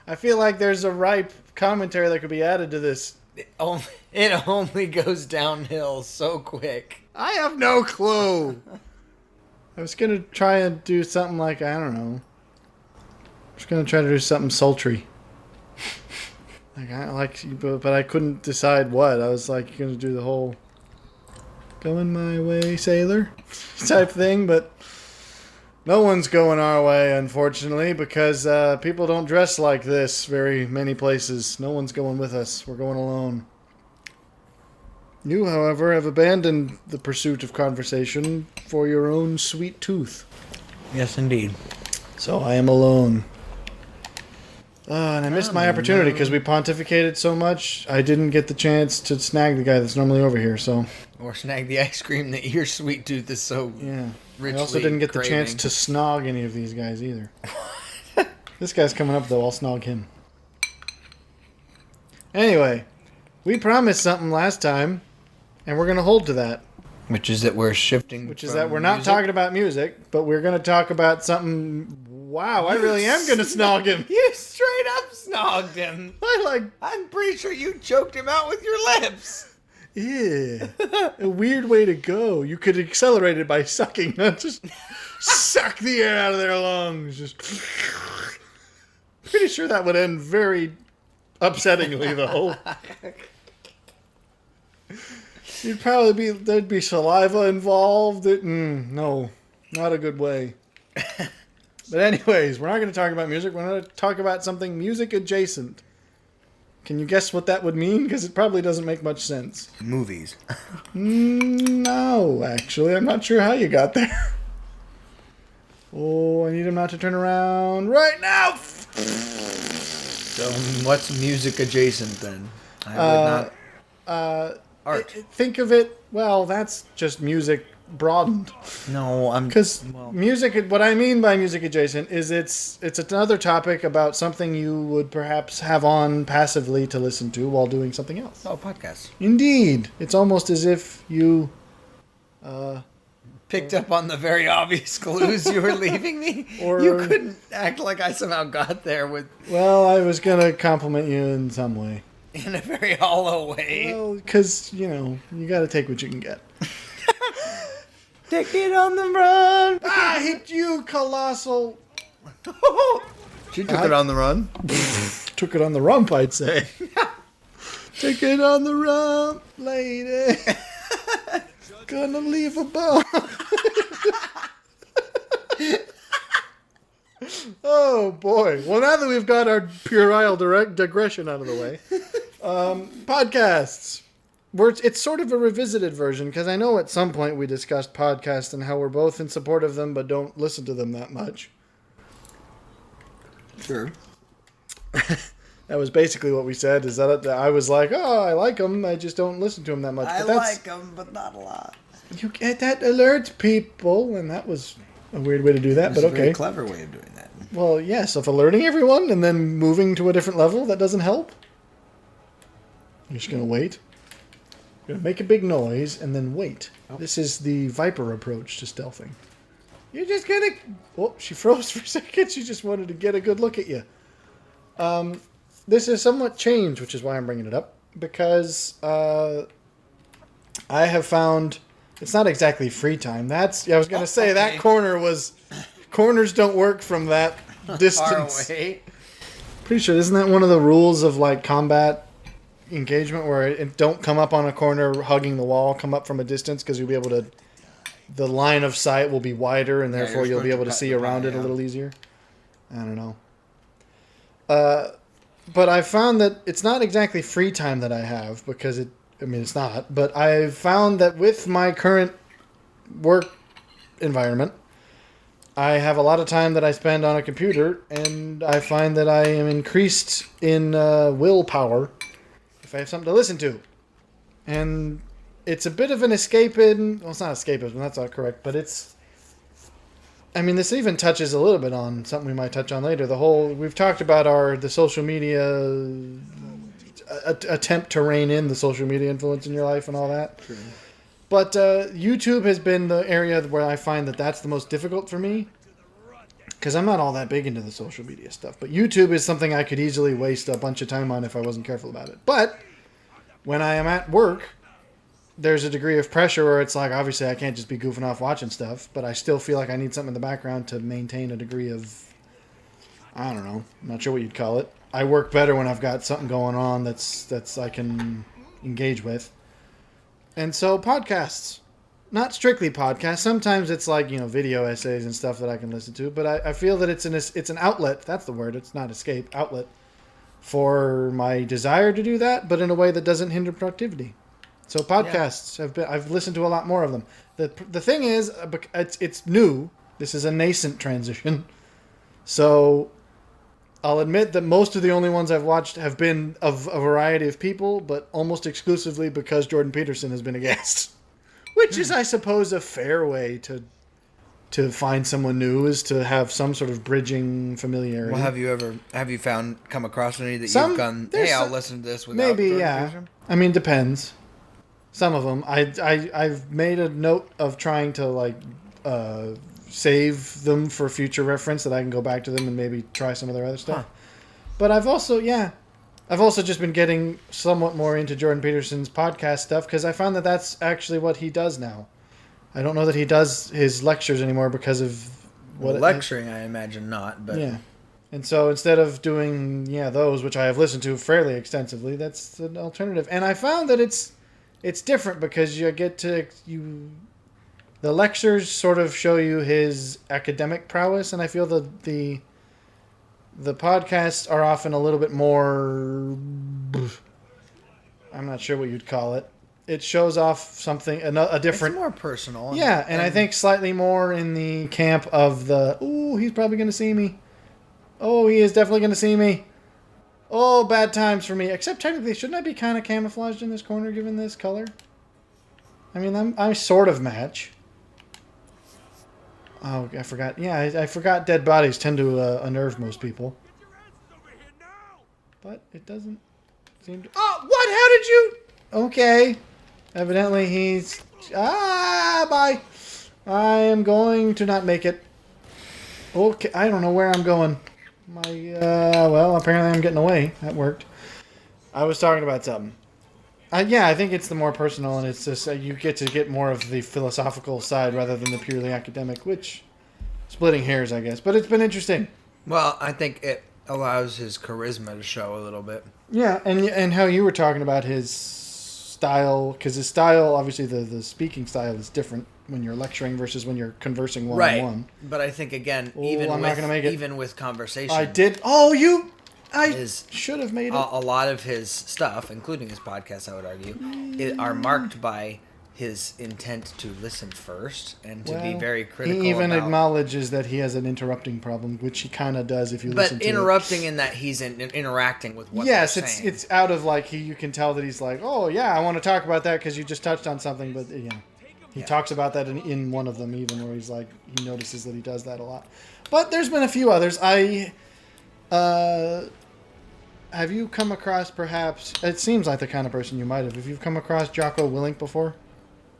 I feel like there's a ripe commentary that could be added to this. It only goes downhill so quick. I have no clue. I was gonna try and do something like, I don't know. I was gonna try to do something sultry. But I couldn't decide what. I was like gonna do the whole "going my way, sailor" type thing, but no one's going our way, unfortunately, because people don't dress like this very many places. No one's going with us. We're going alone. You, however, have abandoned the pursuit of conversation for your own sweet tooth. Yes, indeed. So I am alone. And I missed my opportunity because we pontificated so much. I didn't get the chance to snag the guy that's normally over here, so... Or snag the ice cream that your sweet tooth is so richly I also didn't get the chance to snog any of these guys either. This guy's coming up, though. I'll snog him. Anyway, we promised something last time, and we're going to hold to that. Which is that we're shifting. Which is that we're not talking about music, but we're going to talk about something. Wow, I really am going to snog him. You straight up snogged him. I'm pretty sure you choked him out with your lips. Yeah. A weird way to go. You could accelerate it by sucking, not just suck the air out of their lungs. Just. Pretty sure that would end very upsettingly, though. There'd be saliva involved. No, not a good way. But anyways, we're not going to talk about music. We're going to talk about something music adjacent. Can you guess what that would mean? Because it probably doesn't make much sense. Movies. No, actually. I'm not sure how you got there. Oh, I need him not to turn around right now. So what's music adjacent then? I would not... Art. Think of it, well, that's just music broadened. No, because music. What I mean by music adjacent is it's another topic about something you would perhaps have on passively to listen to while doing something else. Oh, podcasts. Indeed, it's almost as if you picked up on the very obvious clues you were leaving me. Or you couldn't act like I somehow got there with. Well, I was gonna compliment you in some way. In a very hollow way. Well, because you got to take what you can get. Take it on the run. I hit you, colossal. She took it on the run. Took it on the rump, I'd say. Take it on the rump, lady. Gonna leave a bone. Oh, boy. Well, now that we've got our puerile digression out of the way, podcasts. It's sort of a revisited version, because I know at some point we discussed podcasts and how we're both in support of them, but don't listen to them that much. Sure. That was basically what we said, is that I was like, oh, I like them, I just don't listen to them that much. I like them, but not a lot. You get that alert, people, and that was a weird way to do that, but okay. A very clever way of doing that. Well, yes, if alerting everyone and then moving to a different level, that doesn't help. You're just going to wait. You're going to make a big noise and then wait. Oh. This is the Viper approach to stealthing. You're just going to... Oh, she froze for a second. She just wanted to get a good look at you. This is somewhat changed, which is why I'm bringing it up. Because I have found... It's not exactly free time. I was going to say, okay. That corner was... Corners don't work from that distance. Far away. Pretty sure, isn't that one of the rules of like combat engagement, where it don't come up on a corner hugging the wall, come up from a distance, because you'll be able to, the line of sight will be wider, and therefore you'll be able to see around it a little easier. I don't know. But I found that it's not exactly free time that I have, because it's not, but I've found that with my current work environment, I have a lot of time that I spend on a computer, and I find that I am increased in willpower if I have something to listen to. And it's a bit of an escapism. Well, it's not escapism, that's not correct, but it's... I mean, this even touches a little bit on something we might touch on later. We've talked about the social media attempt to rein in the social media influence in your life and all that. True. But YouTube has been the area where I find that that's the most difficult for me. Because I'm not all that big into the social media stuff. But YouTube is something I could easily waste a bunch of time on if I wasn't careful about it. But when I am at work, there's a degree of pressure where it's like, obviously I can't just be goofing off watching stuff, but I still feel like I need something in the background to maintain a degree of, I don't know, I'm not sure what you'd call it. I work better when I've got something going on that's I can engage with. And so podcasts. Not strictly podcasts. Sometimes it's like, video essays and stuff that I can listen to. But I feel that it's an outlet. That's the word. It's not escape. Outlet for my desire to do that, but in a way that doesn't hinder productivity. So podcasts I've listened to a lot more of them. The thing is, it's new. This is a nascent transition. So I'll admit that most of the only ones I've watched have been of a variety of people, but almost exclusively because Jordan Peterson has been a guest. Which is, I suppose, a fair way to find someone new, is to have some sort of bridging familiarity. Well, have you come across any that you've gone, hey, I'll listen to this without maybe, Jordan yeah. Peterson? I mean, depends. Some of them. I've made a note of trying to, save them for future reference that I can go back to them and maybe try some of their other stuff. Huh. But I've also just been getting somewhat more into Jordan Peterson's podcast stuff because I found that that's actually what he does now. I don't know that he does his lectures anymore because of lecturing, I imagine not. But yeah. And so instead of doing those, which I have listened to fairly extensively, that's an alternative. And I found that it's different because you get to the lectures sort of show you his academic prowess, and I feel the podcasts are often a little bit more, I'm not sure what you'd call it. It shows off something, a different... It's more personal. Yeah, and I think slightly more in the camp of he's probably going to see me. Oh, he is definitely going to see me. Oh, bad times for me. Except technically, shouldn't I be kind of camouflaged in this corner given this color? I mean, I sort of match. Oh, I forgot. Yeah, I forgot dead bodies tend to unnerve most people. But it doesn't seem to... Oh, what? How did you... Okay. Evidently he's... bye. I am going to not make it. Okay, I don't know where I'm going. Well, apparently I'm getting away. That worked. I was talking about something. I think it's the more personal, and it's just you get to get more of the philosophical side rather than the purely academic, which splitting hairs, I guess. But it's been interesting. Well, I think it allows his charisma to show a little bit. Yeah, and how you were talking about his style, because his style, obviously the speaking style is different when you're lecturing versus when you're conversing one-on-one. Right, but I think, again, even with conversation... I did... Oh, I should have made it. A lot of his stuff, including his podcast, I would argue, are marked by his intent to listen first and to be very critical. He even acknowledges that he has an interrupting problem, which he kind of does if you listen to it. But interrupting in that he's interacting with what they're saying. Yes, it's out of you can tell that he's like, oh yeah, I want to talk about that because you just touched on something, but he talks about that in one of them even where he's like, he notices that he does that a lot. But there's been a few others. Have you come across perhaps... It seems like the kind of person you might have. If you've come across Jocko Willink before?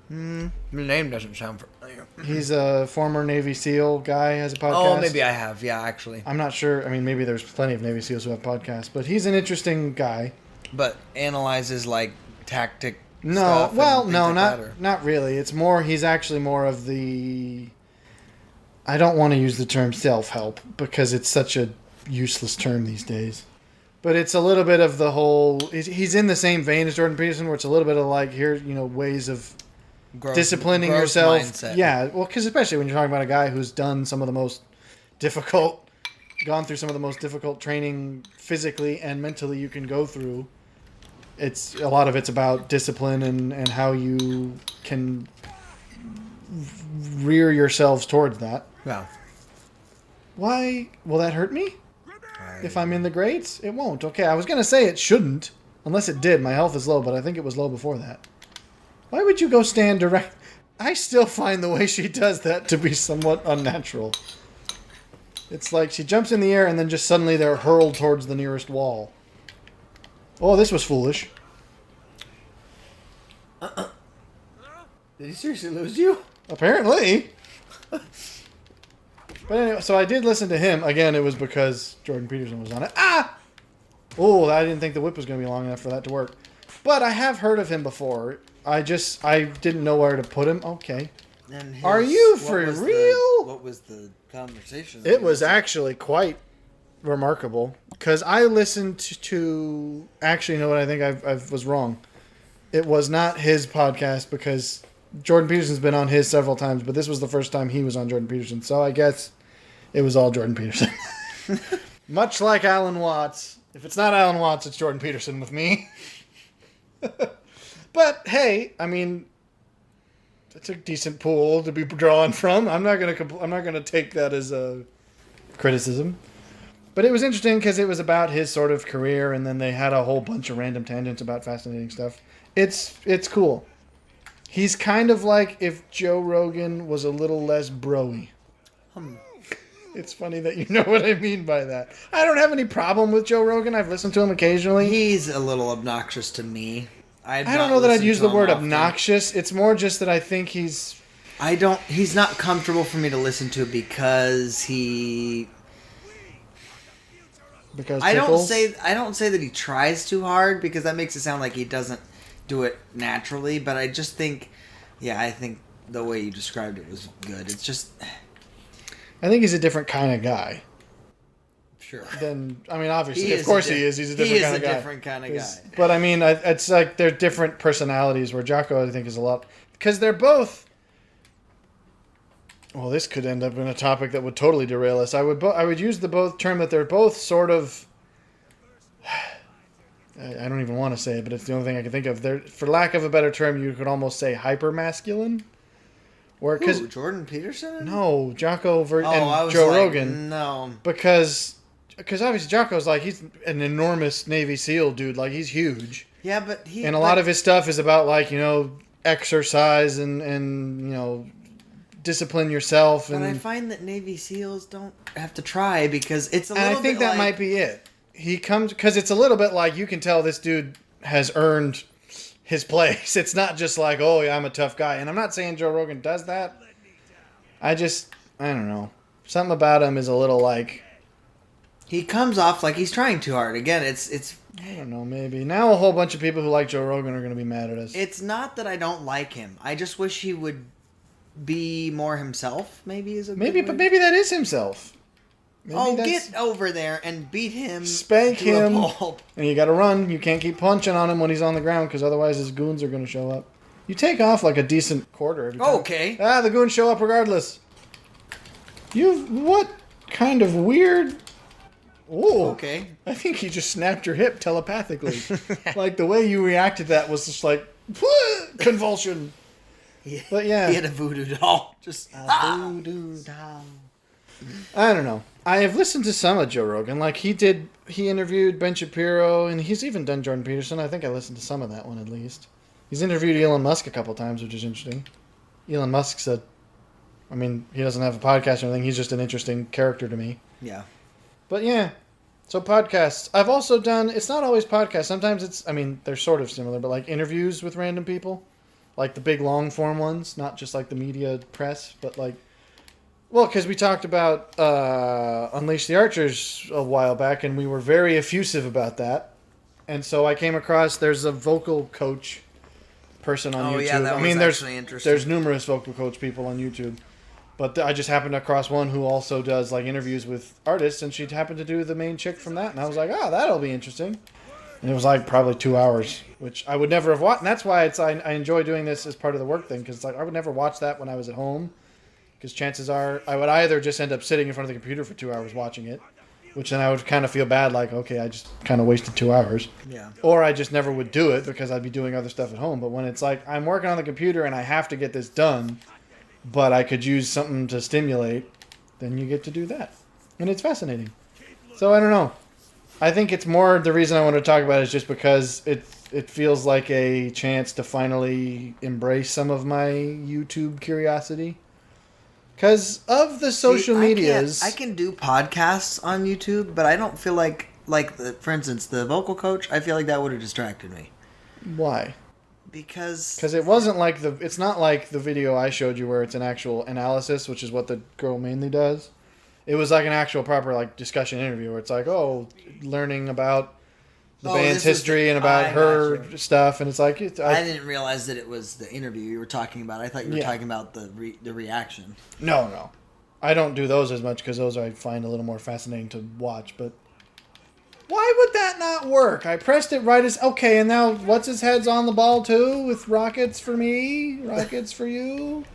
The name doesn't sound familiar. He's a former Navy SEAL guy, has a podcast. Oh, maybe I have. Yeah, actually. I'm not sure. I mean, maybe there's plenty of Navy SEALs who have podcasts, but he's an interesting guy. But analyzes, tactic stuff? No, like not really. It's more... He's actually more of the... I don't want to use the term self-help because it's such a useless term these days. But it's a little bit of the whole... He's in the same vein as Jordan Peterson, where it's a little bit of ways of disciplining yourself. Mindset. Yeah, well, because especially when you're talking about a guy who's done some of the most difficult... Gone through some of the most difficult training physically and mentally you can go through. A lot of it's about discipline and how you can rear yourselves towards that. Yeah. Why? Will that hurt me? If I'm in the grades? It won't. Okay, I was going to say it shouldn't. Unless it did. My health is low, but I think it was low before that. Why would you go stand direct? I still find the way she does that to be somewhat unnatural. It's like she jumps in the air and then just suddenly they're hurled towards the nearest wall. Oh, this was foolish. Did he seriously lose you? Apparently. But anyway, so I did listen to him. Again, it was because Jordan Peterson was on it. Oh, I didn't think the whip was going to be long enough for that to work. But I have heard of him before. I didn't know where to put him. Okay. And Are you for real? What was the conversation? It was actually quite remarkable. Because I listened to... Actually, you know what? I think I was wrong. It was not his podcast because Jordan Peterson's been on his several times, but this was the first time he was on Jordan Peterson. So I guess it was all Jordan Peterson. Much like Alan Watts. If it's not Alan Watts, it's Jordan Peterson with me. But hey, I mean, it's a decent pool to be drawing from. I'm not gonna take that as a criticism. But it was interesting because it was about his sort of career, and then they had a whole bunch of random tangents about fascinating stuff. It's cool. He's kind of like if Joe Rogan was a little less bro-y. It's funny that you know what I mean by that. I don't have any problem with Joe Rogan. I've listened to him occasionally. He's a little obnoxious to me. I don't know that I'd use the word obnoxious. It's more just that I think he's... He's not comfortable for me to listen to because I don't say that he tries too hard because that makes it sound like he doesn't do it naturally, but I just think I think the way you described it was good. It's just I think he's a different kind of guy. Sure. Obviously, of course he is. He's a different kind of guy. But I mean, it's like they're different personalities. Where Jocko, I think, is a lot because they're both. Well, this could end up in a topic that would totally derail us. I would use the term that they're both sort of. I don't even want to say it, but it's the only thing I can think of. They're, for lack of a better term, you could almost say hyper masculine. Who, Jordan Peterson? No, Jocko and Joe Rogan. No, because obviously Jocko's like he's an enormous Navy SEAL dude, like he's huge. Yeah, but a lot of his stuff is about like exercise and discipline yourself. But I find that Navy SEAls don't have to try because it's a little bit. And I think that might be it. He comes because it's a little bit like you can tell this dude has earned his place. It's not just like, oh yeah, I'm a tough guy. And I'm not saying Joe Rogan does that. I don't know. Something about him is a little like. He comes off like he's trying too hard. Again, it's. I don't know. Maybe now a whole bunch of people who like Joe Rogan are going to be mad at us. It's not that I don't like him. I just wish he would be more himself. Maybe is a maybe, but maybe that is himself. Maybe get over there and beat him. Spank him. And you got to run. You can't keep punching on him when he's on the ground because otherwise his goons are going to show up. You take off like a decent quarter every time. Okay. The goons show up regardless. What kind of weird... Oh, okay. I think you just snapped your hip telepathically. Like the way you reacted to that was just like convulsion. Yeah. But yeah. He had a voodoo doll. Just voodoo doll. I don't know. I have listened to some of Joe Rogan. Like he interviewed Ben Shapiro and he's even done Jordan Peterson. I think I listened to some of that one at least. He's interviewed Elon Musk a couple times, which is interesting. Elon Musk said, he doesn't have a podcast or anything. He's just an interesting character to me. Yeah. But yeah, so podcasts. I've also done, it's not always podcasts. Sometimes they're sort of similar, but like interviews with random people. Like the big long form ones, not just like the media press, but like, because we talked about Unleash the Archers a while back and we were very effusive about that. And so I came across, there's a vocal coach person on YouTube. Oh yeah, that was actually interesting. There's numerous vocal coach people on YouTube. But I just happened across one who also does like interviews with artists, and she happened to do the main chick from that, and I was like, that'll be interesting. And it was like probably 2 hours, which I would never have watched. And that's why I enjoy doing this as part of the work thing, because like I would never watch that when I was at home, because chances are I would either just end up sitting in front of the computer for 2 hours watching it, which then I would kind of feel bad, like okay, I just kind of wasted 2 hours. Yeah. Or I just never would do it because I'd be doing other stuff at home. But when it's like I'm working on the computer and I have to get this done, but I could use something to stimulate, then you get to do that. And it's fascinating. So I don't know. I think it's more the reason I want to talk about it is just because it feels like a chance to finally embrace some of my YouTube curiosity. Because of the social medias... I can do podcasts on YouTube, but I don't feel like for instance, the vocal coach, I feel like that would have distracted me. Why? Because it wasn't like it's not like the video I showed you where it's an actual analysis, which is what the girl mainly does. it was like an actual proper like discussion interview where it's like, learning about the band's history and about her stuff, and it's like I didn't realize that it was the interview you were talking about. I thought you were talking about the reaction. No, I don't do those as much because those I find a little more fascinating to watch. But why would that not work? I pressed it right as okay, and now what's his head's on the ball too with rockets for me, rockets for you.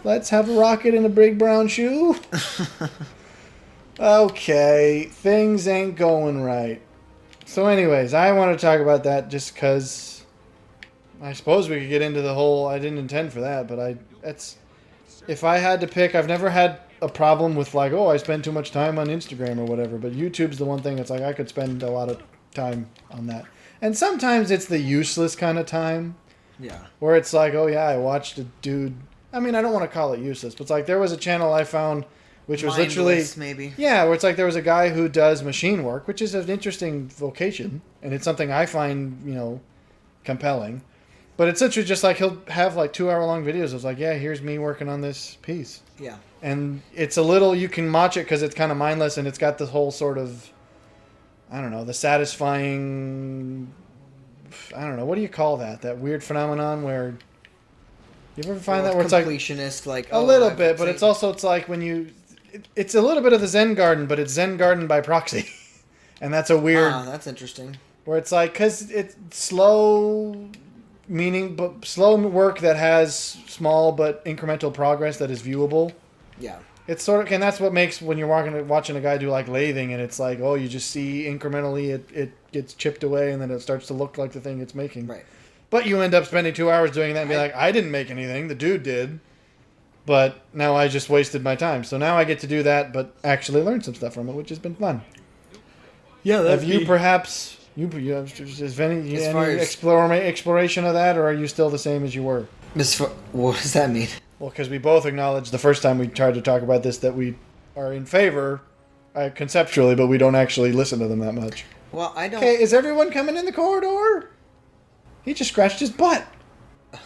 Let's have a rocket in a big brown shoe. Okay, things ain't going right. So anyways, I want to talk about that just because I suppose we could get into the whole, I didn't intend for that, but if I had to pick, I've never had a problem with like, I spend too much time on Instagram or whatever, but YouTube's the one thing that's like, I could spend a lot of time on that. And sometimes it's the useless kind of time. Yeah. Where it's like, I watched a dude, I mean, I don't want to call it useless, but it's like there was a channel I found which was literally, maybe. Yeah, where it's like there was a guy who does machine work, which is an interesting vocation, and it's something I find, compelling. But it's literally just like he'll have like 2-hour-long videos of like, here's me working on this piece. Yeah. And it's a little, you can watch it because it's kind of mindless, and it's got this whole sort of, I don't know, the satisfying, I don't know, what do you call that? That weird phenomenon where, you ever find that where it's like completionist, like a little bit, but it's like when you. It's a little bit of the Zen garden, but it's Zen garden by proxy. And that's a weird... that's interesting. Where it's like, because it's slow work that has small but incremental progress that is viewable. Yeah. It's sort of... And that's what makes when you're watching a guy do like lathing, and it's like, you just see incrementally it gets chipped away, and then it starts to look like the thing it's making. Right. But you end up spending 2 hours doing that and be like, I didn't make anything, the dude did. But now I just wasted my time. So now I get to do that, but actually learn some stuff from it, which has been fun. Yeah, have you perhaps... Is any exploration of that, or are you still the same as you were? What does that mean? Well, because we both acknowledged the first time we tried to talk about this that we are in favor conceptually, but we don't actually listen to them that much. Well, I don't... Okay, is everyone coming in the corridor? He just scratched his butt.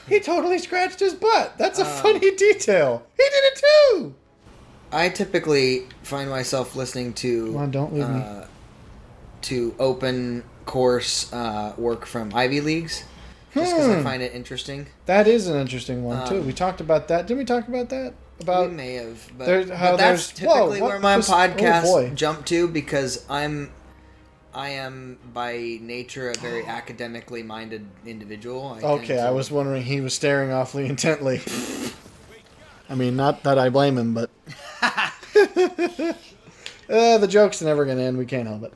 He totally scratched his butt. That's a funny detail. He did it too. I typically find myself listening to... Come on, don't leave me. To open course work from Ivy Leagues. Just because I find it interesting. That is an interesting one, too. We talked about that. Didn't we talk about that? We may have. But that's typically where my podcast jumped to, because I am by nature a very academically minded individual. I was wondering, he was staring awfully intently. I mean, not that I blame him, but... the joke's never going to end. We can't help it.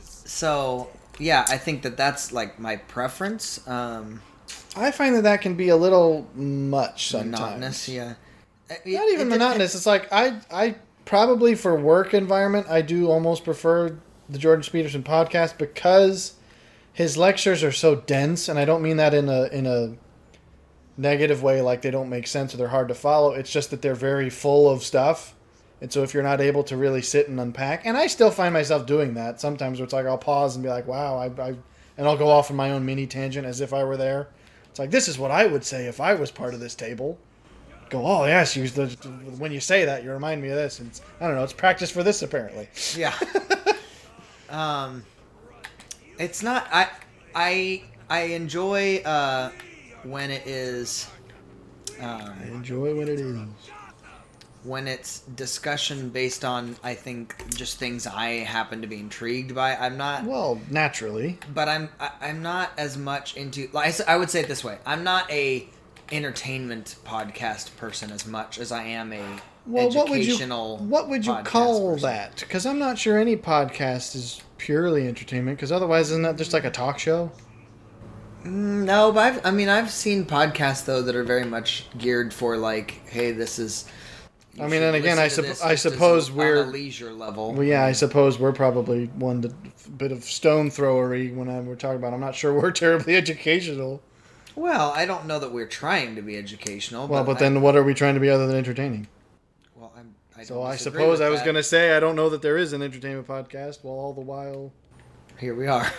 So, yeah, I think that's like my preference. I find that can be a little much sometimes. Monotonous, yeah. Not even monotonous. It's like, I probably for work environment, I do almost prefer the Jordan Peterson podcast because his lectures are so dense, and I don't mean that in a negative way, like they don't make sense or they're hard to follow. It's just that they're very full of stuff, and so if you're not able to really sit and unpack, and I still find myself doing that sometimes, where it's like I'll pause and be like, wow, and I'll go off on my own mini tangent as if I were there. It's like, this is what I would say if I was part of this table. Go, oh yes, when you say that, you remind me of this. And I don't know, it's practice for this apparently. Yeah. It's not. I enjoy when it is. I enjoy when it is. When it's discussion based on, I think, just things I happen to be intrigued by. I'm not. Well, naturally. But I'm not as much into. Like, I would say it this way: I'm not a entertainment podcast person as much as I am a educational. What would you call that? Because I'm not sure any podcast is purely entertainment. Because otherwise, isn't that just like a talk show? No, but I've seen podcasts though that are very much geared for like, hey, this is. I mean, and again, I suppose we're on a leisure level. Well, yeah, I suppose we're probably bit of stone throwery when we're talking about. I'm not sure we're terribly educational. Well, I don't know that we're trying to be educational. Well, but then what are we trying to be other than entertaining? Well, I suppose I was going to say I don't know that there is an entertainment podcast. Well, all the while, here we are.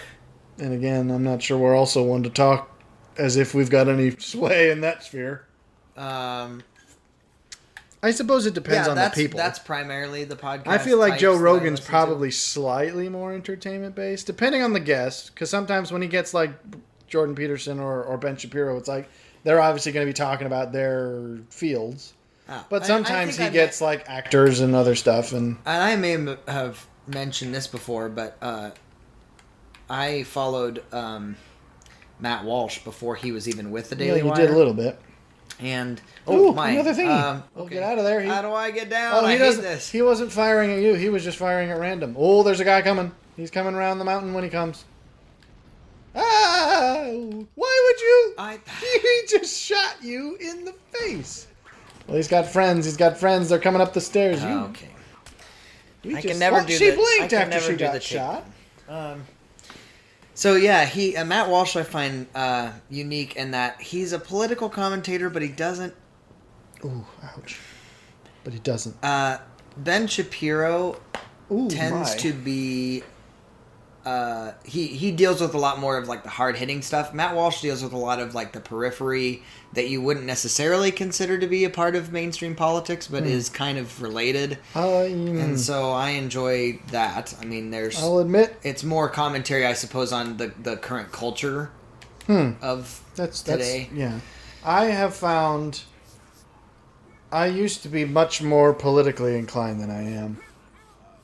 And again, I'm not sure we're also one to talk as if we've got any sway in that sphere. I suppose it depends on the people. That's primarily the podcast. I feel like Joe Rogan's probably slightly more entertainment based, depending on the guest. Because sometimes when he gets like Jordan Peterson or Ben Shapiro, it's like they're obviously going to be talking about their fields. But sometimes he gets like actors and other stuff. And I may have mentioned this before, but I followed Matt Walsh before he was even with the Daily Wire. You did a little bit. And another thing. Okay. Get out of there. How do I get down? I hate this. He wasn't firing at you. He was just firing at random. Oh, there's a guy coming. He's coming around the mountain when he comes. Ah! Why would you? He just shot you in the face. Well, he's got friends. They're coming up the stairs. Okay. I can never do that. She blinked after she got shot. So yeah, Matt Walsh I find unique in that he's a political commentator, but he doesn't. Ooh, ouch! But he doesn't. Ben Shapiro tends to be. He deals with a lot more of like the hard hitting stuff. Matt Walsh deals with a lot of like the periphery that you wouldn't necessarily consider to be a part of mainstream politics, but is kind of related. And so I enjoy that. I mean, I'll admit it's more commentary, I suppose, on the current culture of today. Yeah, I have found I used to be much more politically inclined than I am.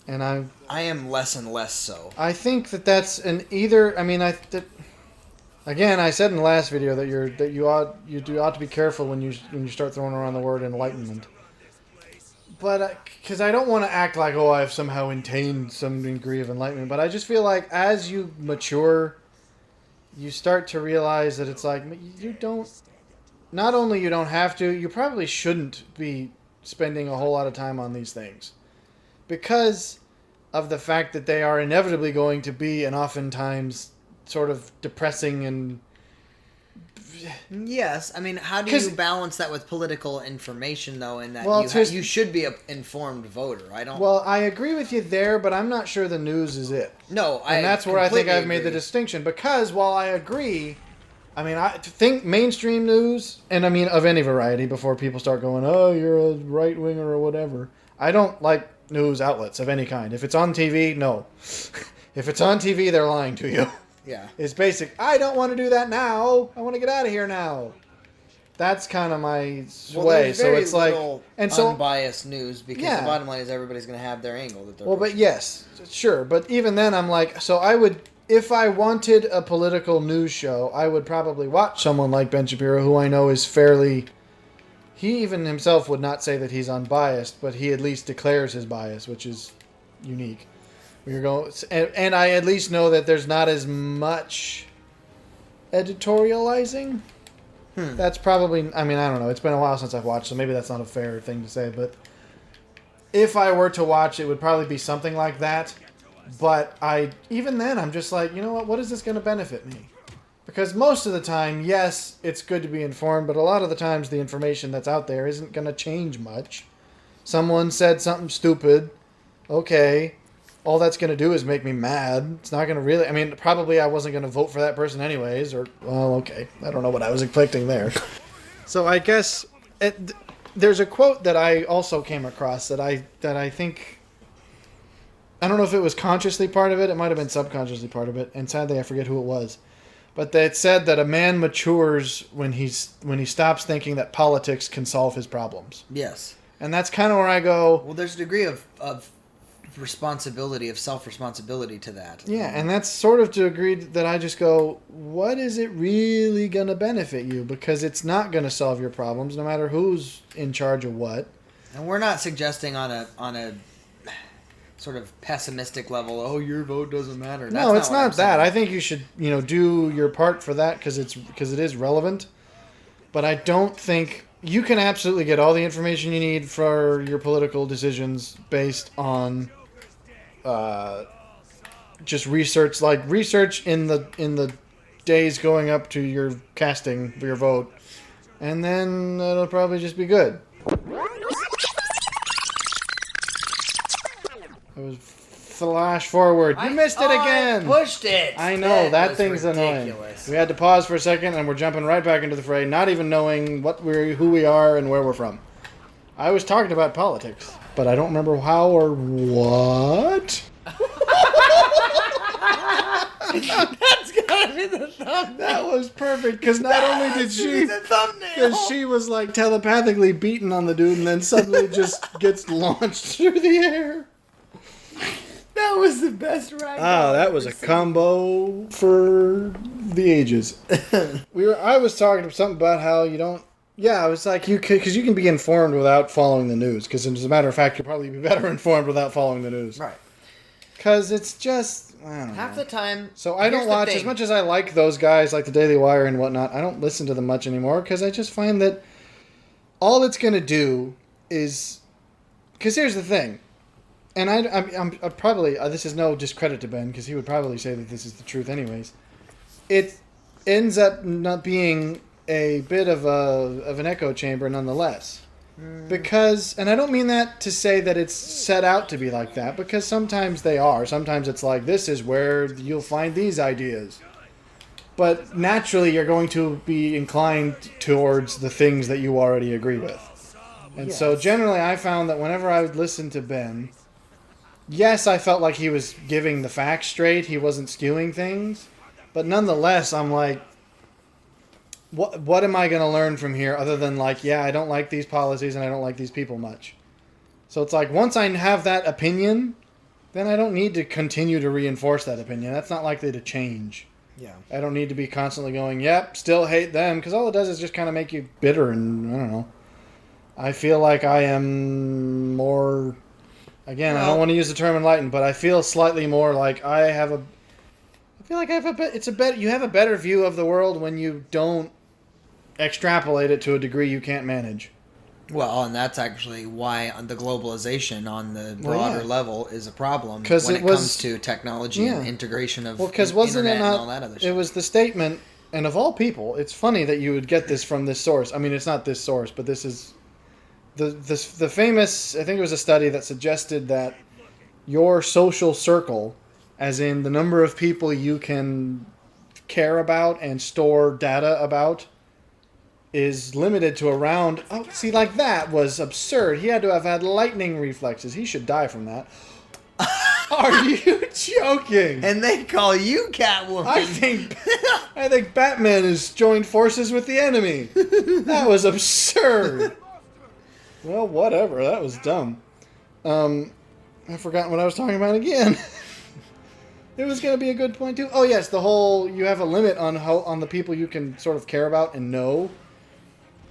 And I am less and less so. I think that's an either. I mean, again, I said in the last video that you ought to be careful when you start throwing around the word enlightenment. But because I don't want to act like I've somehow attained some degree of enlightenment, but I just feel like as you mature, you start to realize that it's like you don't. Not only you don't have to, you probably shouldn't be spending a whole lot of time on these things. Because of the fact that they are inevitably going to be and oftentimes sort of depressing and... Yes, I mean, how do you balance that with political information, though, in that you should be an informed voter? Well, I agree with you there, but I'm not sure the news is it. No, and that's where I think I've made the distinction. Because while I agree... I mean, I think mainstream news, and I mean of any variety, before people start going, oh, you're a right-winger or whatever. I don't like news outlets of any kind. If it's on TV, no. If it's on TV, they're lying to you. Yeah. It's basic, I don't want to do that now. I want to get out of here now. That's kind of my way. So it's like... and so unbiased news, because the bottom line is everybody's going to have their angle that they're pushing. But yes, sure. But even then, I'm like, so I would... If I wanted a political news show, I would probably watch someone like Ben Shapiro, who I know is fairly... He even himself would not say that he's unbiased, but he at least declares his bias, which is unique. And I at least know that there's not as much editorializing. That's probably... I mean, I don't know. It's been a while since I've watched, so maybe that's not a fair thing to say. But if I were to watch, it would probably be something like that. But even then, I'm just like, you know what is this going to benefit me? Because most of the time, yes, it's good to be informed, but a lot of the times the information that's out there isn't going to change much. Someone said something stupid. Okay. All that's going to do is make me mad. It's not going to really... I mean, probably I wasn't going to vote for that person anyways, or... Well, okay. I don't know what I was expecting there. So I guess... there's a quote that I also came across that I think... I don't know if it was consciously part of it. It might have been subconsciously part of it. And sadly, I forget who it was. But it said that a man matures when he stops thinking that politics can solve his problems. Yes. And that's kind of where I go... Well, there's a degree of responsibility, of self-responsibility to that. Yeah, and that's sort of to agree that I just go, what is it really going to benefit you? Because it's not going to solve your problems, no matter who's in charge of what. And we're not suggesting on a sort of pessimistic level, oh, your vote doesn't matter. No, it's not that. I think you should, do your part for that because it is relevant. But I don't think you can absolutely get all the information you need for your political decisions based on just research, like research in the days going up to your casting for your vote, and then it'll probably just be good. It was flash forward. You missed it again. I pushed it. I know that thing's ridiculous. Annoying. We had to pause for a second, and we're jumping right back into the fray, not even knowing who we are and where we're from. I was talking about politics, but I don't remember how or what. That's gotta be the thumbnail. That was perfect, because not only did she... the thumbnail. Because she was, like, telepathically beaten on the dude and then suddenly just gets launched through the air. That was the best ride. Ah, that was a combo for the ages. I was talking something about how you don't... Yeah, I was like, because you can be informed without following the news. Because as a matter of fact, you'll probably be better informed without following the news. Right. Because it's just... I don't Half know. the time... So I don't watch, as much as I like those guys, like the Daily Wire and whatnot, I don't listen to them much anymore, because I just find that all it's going to do is... Because here's the thing. And I'm probably... this is no discredit to Ben, because he would probably say that this is the truth anyways. It ends up not being a bit of an echo chamber nonetheless. Because, and I don't mean that to say that it's set out to be like that, because sometimes they are. Sometimes it's like, this is where you'll find these ideas. But naturally, you're going to be inclined towards the things that you already agree with. And so generally, I found that whenever I would listen to Ben, yes, I felt like he was giving the facts straight. He wasn't skewing things. But nonetheless, I'm like, what am I going to learn from here other than like, yeah, I don't like these policies and I don't like these people much. So it's like, once I have that opinion, then I don't need to continue to reinforce that opinion. That's not likely to change. Yeah. I don't need to be constantly going, yep, still hate them, because all it does is just kind of make you bitter and, I don't know. I feel like I am more, again, I don't want to use the term enlightened, but I feel slightly more like you have a better view of the world when you don't extrapolate it to a degree you can't manage. Well, and that's actually why the globalization on the broader level is a problem when it comes to technology and integration of internet and all that other stuff. It was the statement, and of all people, it's funny that you would get this from this source. I mean, it's not this source, but this is the famous, I think it was a study that suggested that your social circle, as in the number of people you can care about and store data about, is limited to around... Oh, see, like that was absurd. He had to have had lightning reflexes. He should die from that. Are you joking? And they call you Catwoman. I think Batman has joined forces with the enemy. That was absurd. Well, whatever. That was dumb. I've forgotten what I was talking about again. It was going to be a good point, too. Oh, yes, the whole... You have a limit on the people you can sort of care about and know.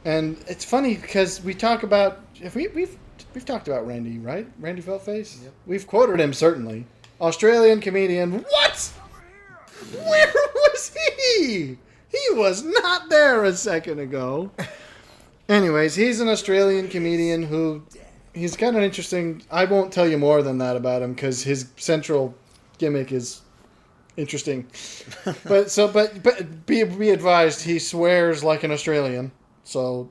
And it's funny because we talk about... We've talked about Randy, right? Randy Feltface? Yep. We've quoted him, certainly. Australian comedian. What? Where was he? He was not there a second ago. Anyways, he's an Australian comedian who... He's got an interesting... I won't tell you more than that about him because his central gimmick is interesting. But be advised, he swears like an Australian. So,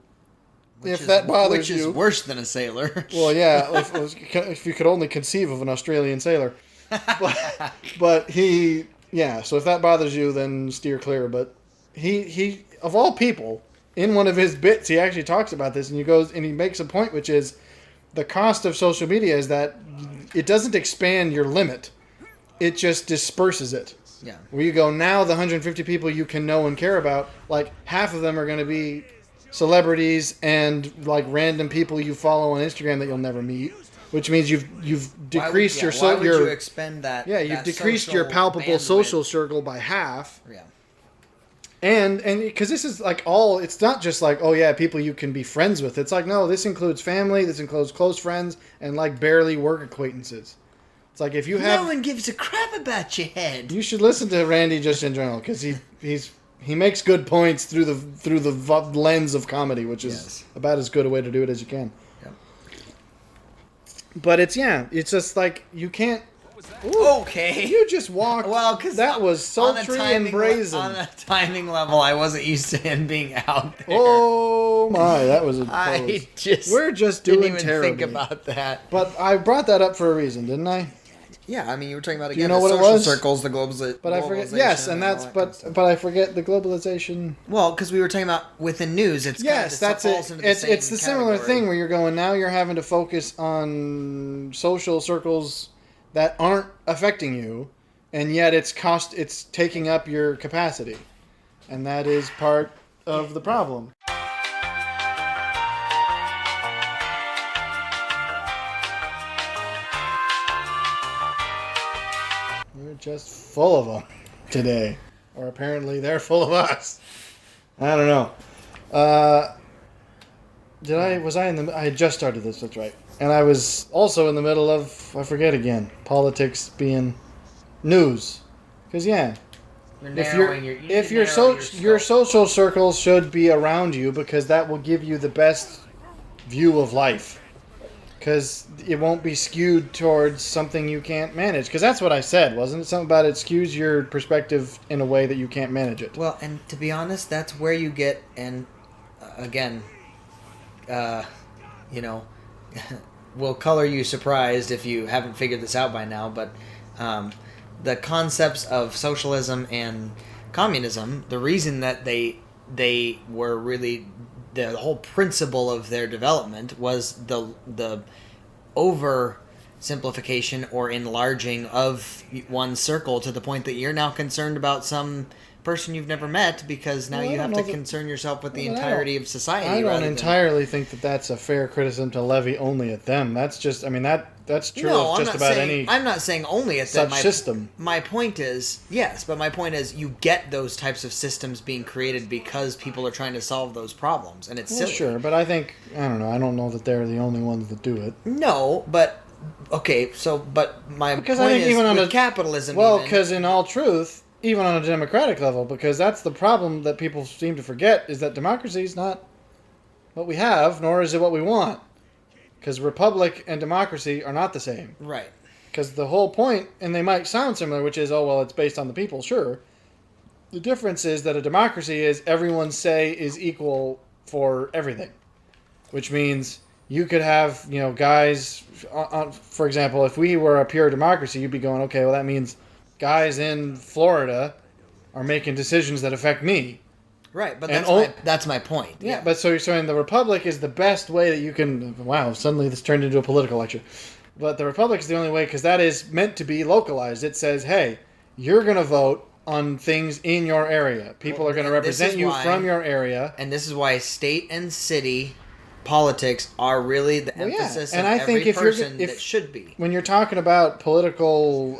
that bothers you... Which is worse than a sailor. Well, yeah, if you could only conceive of an Australian sailor. But he... Yeah, so if that bothers you, then steer clear. But he of all people, in one of his bits, he actually talks about this, and he makes a point, which is the cost of social media is that it doesn't expand your limit. It just disperses it. Yeah. Where you go, now the 150 people you can know and care about, like half of them are going to be celebrities and like random people you follow on Instagram that you'll never meet, which means you've decreased why would you expend that? Yeah, you've decreased your palpable social circle by half. Yeah. And because this is like all, it's not just like, oh yeah, people you can be friends with. It's like, no, this includes family, this includes close friends, and like barely work acquaintances. It's like if you have... No one gives a crap about your head. You should listen to Randy just in general, because he makes good points through the lens of comedy, which is about as good a way to do it as you can. Yep. But it's just like, you can't... Ooh, okay. You just walked... Well, because... That was sultry and brazen. On a timing level, I wasn't used to him being out there. Oh my, that was a pose. We're just doing didn't even terribly. Think about that. But I brought that up for a reason, didn't I? Yeah, I mean, you were talking about, Do you again, know the what it social was? circles, the globalization. But I forget. Yes, and that's but I forget the globalization. Well, because we were talking about within news, it's yes, kind of, that's it. It's the similar thing where you're going now. You're having to focus on social circles that aren't affecting you, and yet it's taking up your capacity, and that is part of the problem. We're just full of them today. Or apparently they're full of us. I don't know. I had just started this, that's right. And I was also in the middle of, I forget again, politics being news. Because, yeah. Your social circles should be around you because that will give you the best view of life. Because it won't be skewed towards something you can't manage. Because that's what I said, wasn't it? Something about it skews your perspective in a way that you can't manage it. Well, and to be honest, that's where you get, and again, will color you surprised if you haven't figured this out by now, but the concepts of socialism and communism, the reason that they were really... The whole principle of their development was the oversimplification or enlarging of one circle to the point that you're now concerned about some person you've never met because now you have to concern yourself with the entirety of society. I don't entirely think that that's a fair criticism to levy only at them. That's just, I mean, that's true of just about any. I'm not saying only at them. Such system. My point is, yes, but my point is you get those types of systems being created because people are trying to solve those problems, and it's silly. Sure, but I don't know that they're the only ones that do it. No, but okay, but my because point I think is even on with capitalism. Well, because in all truth, even on a democratic level, because that's the problem that people seem to forget is that democracy is not what we have, nor is it what we want. Because republic and democracy are not the same. Right. Because the whole point, and they might sound similar, which is, it's based on the people, sure. The difference is that a democracy is everyone's say is equal for everything. Which means you could have, guys, for example, if we were a pure democracy, you'd be going, okay, well that means guys in Florida are making decisions that affect me. Right, but that's my point. Yeah, but so you're saying the Republic is the best way that you can... Wow, suddenly this turned into a political lecture. But the Republic is the only way because that is meant to be localized. It says, hey, you're going to vote on things in your area. People are going to represent you from your area. And this is why state and city politics are really the emphasis of every person that should be. When you're talking about political...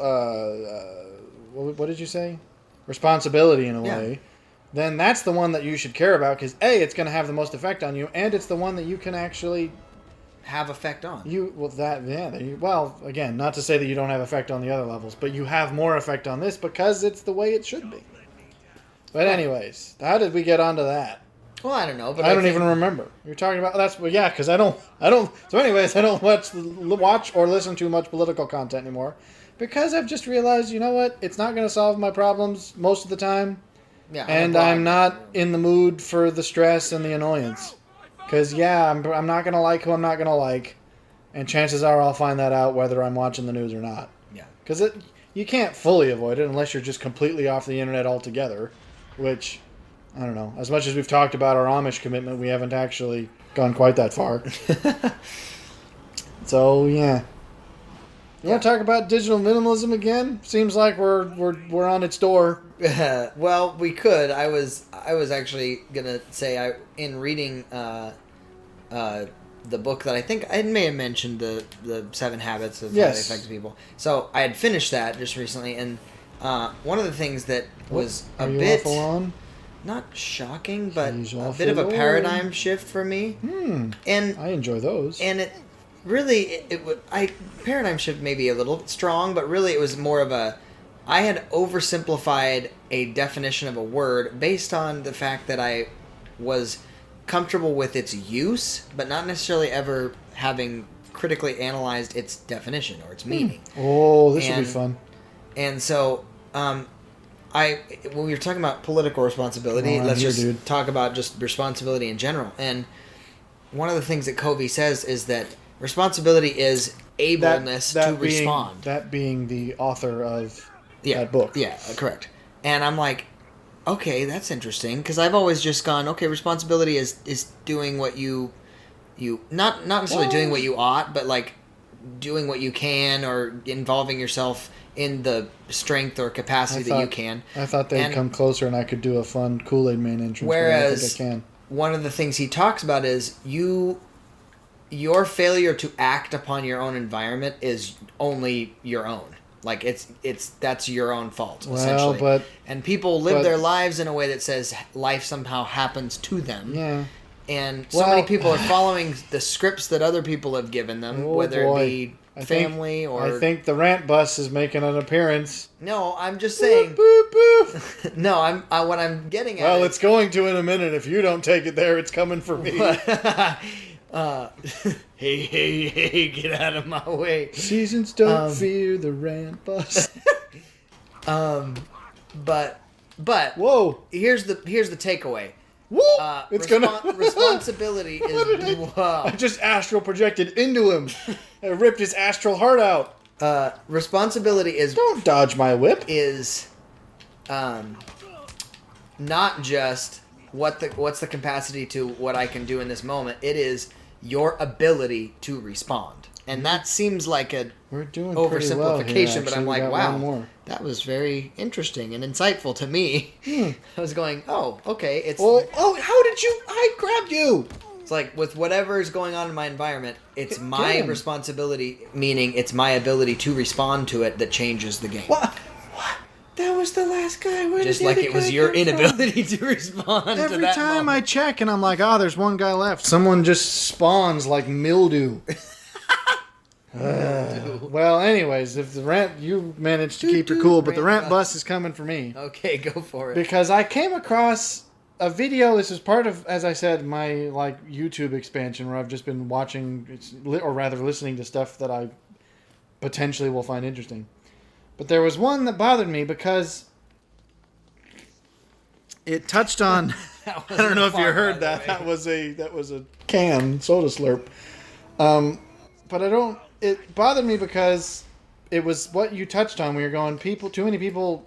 what did you say? Responsibility in a way... then that's the one that you should care about because A, it's going to have the most effect on you, and it's the one that you can actually have effect on. Again, not to say that you don't have effect on the other levels, but you have more effect on this because it's the way it should be. But anyways, how did we get onto that? Well, I don't know, but I don't even remember. You're talking about because I don't. So anyways, I don't watch or listen to much political content anymore because I've just realized, you know what? It's not going to solve my problems most of the time. Yeah, and I'm not in the mood for the stress and the annoyance. Because, I'm not going to like who I'm not going to like. And chances are I'll find that out whether I'm watching the news or not. Yeah. Because you can't fully avoid it unless you're just completely off the internet altogether. Which, I don't know. As much as we've talked about our Amish commitment, we haven't actually gone quite that far. So, yeah. You want to talk about digital minimalism again? Seems like we're on its door. Well, we could. I was actually gonna say in reading the book that I think I may have mentioned the 7 Habits of Highly Effective People. So I had finished that just recently, and one of the things that was a bit not shocking, but a bit of a paradigm shift for me. And I enjoy those. And it really paradigm shift may be a little strong, but really it was more of I had oversimplified a definition of a word based on the fact that I was comfortable with its use, but not necessarily ever having critically analyzed its definition or its meaning. Oh, this will be fun. And so, when we were talking about political responsibility, let's just talk about just responsibility in general. And one of the things that Covey says is that responsibility is ableness to respond. That being the author of that book. Yeah, correct. And I'm like, okay, that's interesting, because I've always just gone, okay, responsibility is doing what you not necessarily doing what you ought, but like doing what you can, or involving yourself in the strength or capacity that you can. I thought they'd come closer and I could do a fun Kool-Aid Man entrance. Whereas, but I think I can. One of the things he talks about is your failure to act upon your own environment is only your own. Like that's your own fault, essentially. And people live their lives in a way that says life somehow happens to them. Yeah. And so many people are following the scripts that other people have given them, whether it be family or... I think the rant bus is making an appearance. No, I'm just saying... Boop, boop, boop. No, what I'm getting at... Well, it's going to in a minute. If you don't take it there, it's coming for me. Hey, get out of my way. Seasons don't fear the rant bus. But whoa. Here's the takeaway. Woo! Responsibility is... Wow. I just astral projected into him. I ripped his astral heart out. Responsibility is... Don't dodge my whip. Is not just what's the capacity to what I can do in this moment. It is your ability to respond. And that seems like we're doing oversimplification, well, but I'm like, wow, that was very interesting and insightful to me. I was going, oh, okay. How did you? I grabbed you. It's like with whatever's going on in my environment, it's my responsibility, meaning it's my ability to respond to it that changes the game. What? That was the last guy. Just like it was your inability to respond to that Every time moment. I check and I'm like, there's one guy left. Someone just spawns like mildew. Well, anyways, if the rant, you managed to keep your cool, but the rant bus is coming for me. Okay, go for it. Because I came across a video. This is part of, as I said, my YouTube expansion where I've just been watching, or rather listening to stuff that I potentially will find interesting. But there was one that bothered me because it touched on. I don't know if you heard that. That was a can soda slurp. But it bothered me because it was what you touched on. We were going, too many people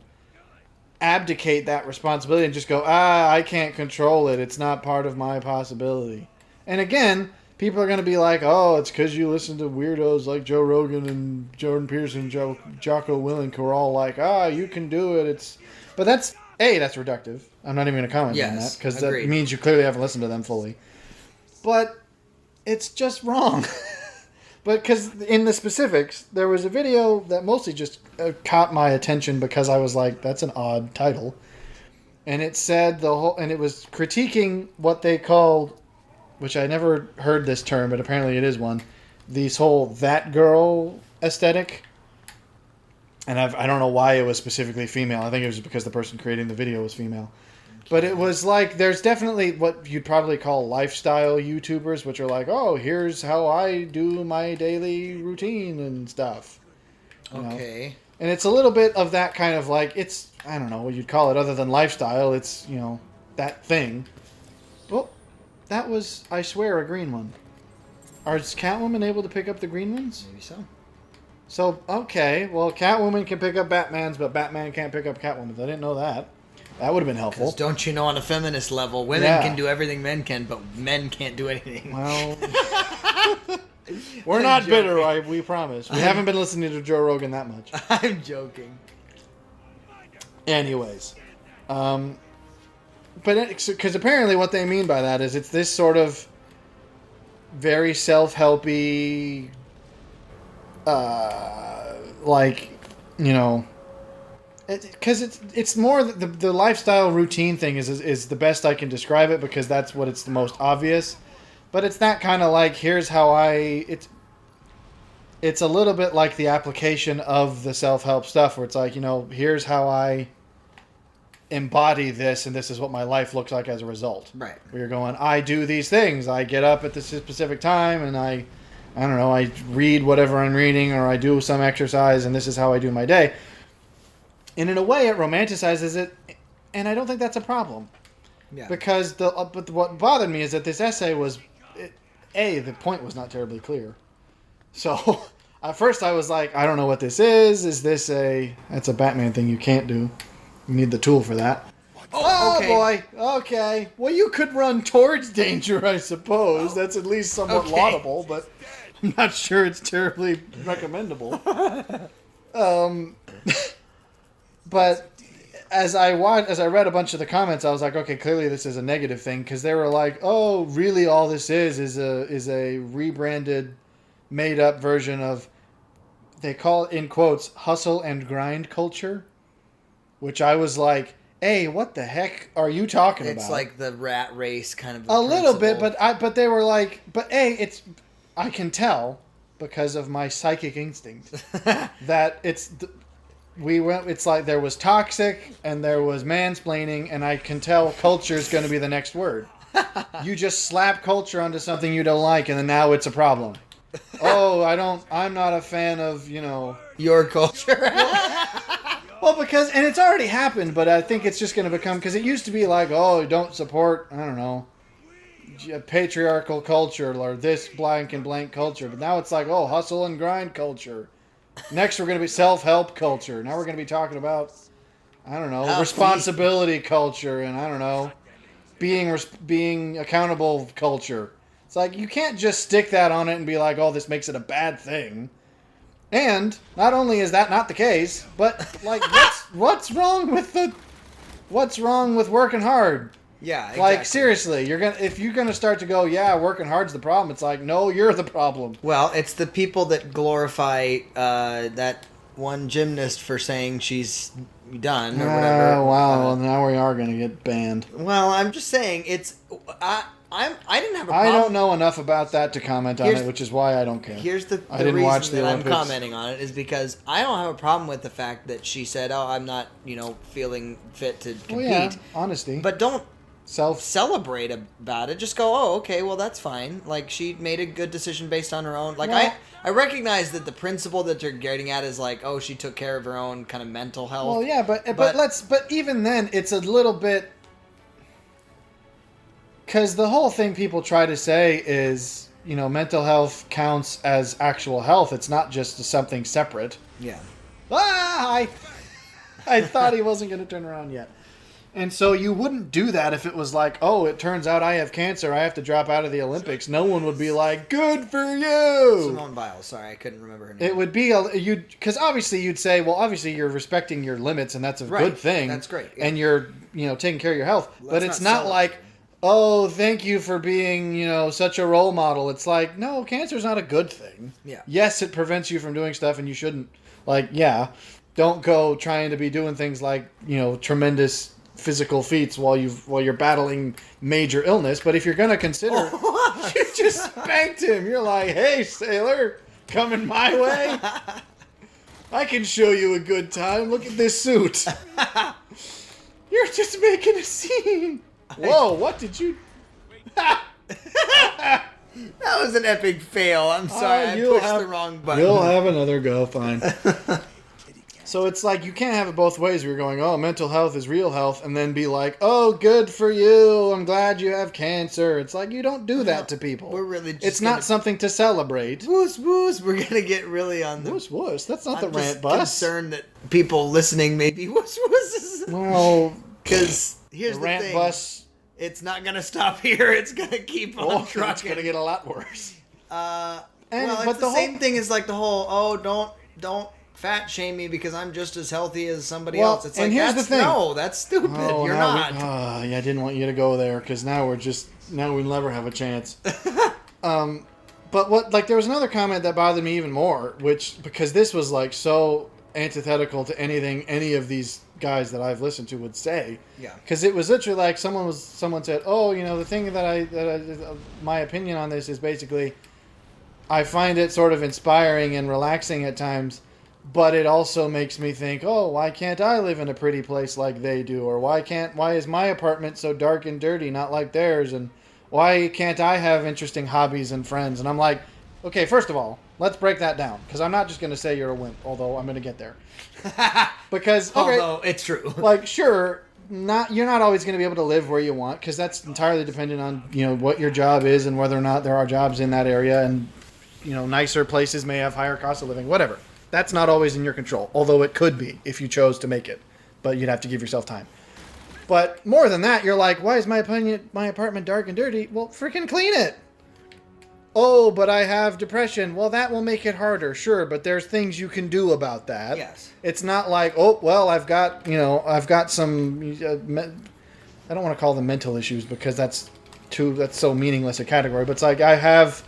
abdicate that responsibility and just go, I can't control it. It's not part of my possibility. And again, people are going to be like, it's because you listen to weirdos like Joe Rogan and Jordan Peterson, Jocko Willink, who are all like, you can do it. But that's reductive. I'm not even going to comment on that because that means you clearly haven't listened to them fully. But it's just wrong. But because in the specifics, there was a video that mostly just caught my attention because I was like, that's an odd title. And it said and it was critiquing what they called, which I never heard this term, but apparently it is one, this whole that girl aesthetic. And I don't know why it was specifically female. I think it was because the person creating the video was female. But it was like, there's definitely what you'd probably call lifestyle YouTubers, which are like, here's how I do my daily routine and stuff. Okay. Know? And it's a little bit of that kind of I don't know what you'd call it other than lifestyle. It's, that thing. Well, that was, I swear, a green one. Is Catwoman able to pick up the green ones? Maybe so. So, okay. Well, Catwoman can pick up Batman's, but Batman can't pick up Catwoman's. I didn't know that. That would have been helpful. Because don't you know, on a feminist level, women can do everything men can, but men can't do anything. Well, we're not bitter, we promise. We haven't been listening to Joe Rogan that much. I'm joking. Anyways. But because apparently what they mean by that is it's this sort of very self-helpy, because it's more the lifestyle routine thing is the best I can describe it because that's what it's the most obvious, but it's that kind of here's how it's a little bit like the application of the self-help stuff where it's here's how I embody this and this is what my life looks like as a result. Right. Where you're going, I do these things, I get up at this specific time and I don't know, I read whatever I'm reading or I do some exercise and this is how I do my day. And in a way, it romanticizes it, and I don't think that's a problem. Yeah. Because but what bothered me is that this essay was, the point was not terribly clear. So At first, I was like, I don't know what this is. Is this a... That's a Batman thing you can't do. You need the tool for that. Oh, okay. Boy. Okay. Well, you could run towards danger, I suppose. That's at least somewhat laudable, but I'm not sure it's terribly recommendable. But as I read a bunch of the comments, I was like, okay, clearly this is a negative thing, because they were like, oh, really all this is a rebranded, made-up version of, they call it, in quotes, hustle and grind culture, which I was like, hey, what the heck are you talking about? It's like the rat race kind of a little bit, but they were like, but hey, I can tell because of my psychic instinct that it's like there was toxic and there was mansplaining, and I can tell culture is going to be the next word. You just slap culture onto something you don't like, and then now it's a problem. Oh, I'm not a fan of, your culture. Well, and it's already happened, but I think it's just going to become, because it used to be like, oh, don't support, I don't know, patriarchal culture or this blank and blank culture. But now it's like, oh, hustle and grind culture. Next, we're going to be self-help culture. Now we're going to be talking about, I don't know, responsibility culture, and I don't know, being accountable culture. It's like, you can't just stick that on it and be like, oh, this makes it a bad thing. And not only is that not the case, but like, what's wrong with working hard? Yeah, exactly. Like, seriously, if you're gonna start to go, yeah, working hard's the problem. It's like, no, you're the problem. Well, it's the people that glorify that one gymnast for saying she's done or whatever. Oh, wow. Well, now we are gonna get banned. Well, I'm just saying I didn't have a problem. I don't know enough about that to comment on it, which is why I don't care. Here's the reason watch that I'm commenting on it is because I don't have a problem with the fact that she said, oh, I'm not, feeling fit to compete. Well, yeah, honesty. But don't celebrate about it. Just go, oh, okay, well, that's fine. Like, she made a good decision based on her own. Like, I recognize that the principle that you're getting at is like, oh, she took care of her own kind of mental health. Well, yeah, but even then, it's a little bit... Because the whole thing people try to say is, mental health counts as actual health. It's not just something separate. Yeah. I thought he wasn't going to turn around yet. And so you wouldn't do that if it was like, oh, it turns out I have cancer, I have to drop out of the Olympics. No one would be like, good for you! Simone Biles, sorry, I couldn't remember her name. It would be, because obviously you'd say, well, obviously you're respecting your limits, and that's a good thing. That's great. Yeah. And you're, taking care of your health. But it's not like... oh, thank you for being, such a role model. It's like, no, cancer's not a good thing. Yeah. Yes, it prevents you from doing stuff, and you shouldn't, don't go trying to be doing things like, tremendous physical feats while you're battling major illness. But if you're going to consider, you just spanked him. You're like, hey, sailor, coming my way? I can show you a good time. Look at this suit. You're just making a scene. Whoa, what did you... That was an epic fail. I'm sorry, I pushed the wrong button. You'll have another go, fine. So it's like, you can't have it both ways. You're going, oh, mental health is real health, and then be like, oh, good for you, I'm glad you have cancer. It's like, you don't do that to people. We're really just It's not something to celebrate. Woos, woos. We're going to get really on the... Woos, woos. That's not the rant I'm bus. concerned that people listening may be woos, woos. Well... Because here's the rant thing. Bus... It's not going to stop here. It's going to keep on trucking. It's going to get a lot worse. But the same thing is like the whole, don't fat shame me because I'm just as healthy as somebody else. It's like, here's the thing. No, that's stupid. You're not. I didn't want you to go there because now we'll never have a chance. But there was another comment that bothered me even more, because this was like so antithetical to anything any of these guys that I've listened to would say. Yeah. Because it was literally like someone said, oh, the thing that my opinion on this is basically, I find it sort of inspiring and relaxing at times, but it also makes me think, oh, why can't I live in a pretty place like they do? Or why is my apartment so dark and dirty, not like theirs? And why can't I have interesting hobbies and friends? And I'm like, okay, first of all, let's break that down, because I'm not just going to say you're a wimp, although I'm going to get there. Because although it's true, sure, you're not always going to be able to live where you want, because that's entirely dependent on what your job is and whether or not there are jobs in that area and nicer places may have higher cost of living, whatever. That's not always in your control, although it could be if you chose to make it. But you'd have to give yourself time. But more than that, you're like, why is my apartment dark and dirty? Well, freaking clean it. Oh, but I have depression. Well, that will make it harder, sure, but there's things you can do about that. Yes. It's not like, oh, well, I've got some, I don't want to call them mental issues because that's so meaningless a category, but it's like I have,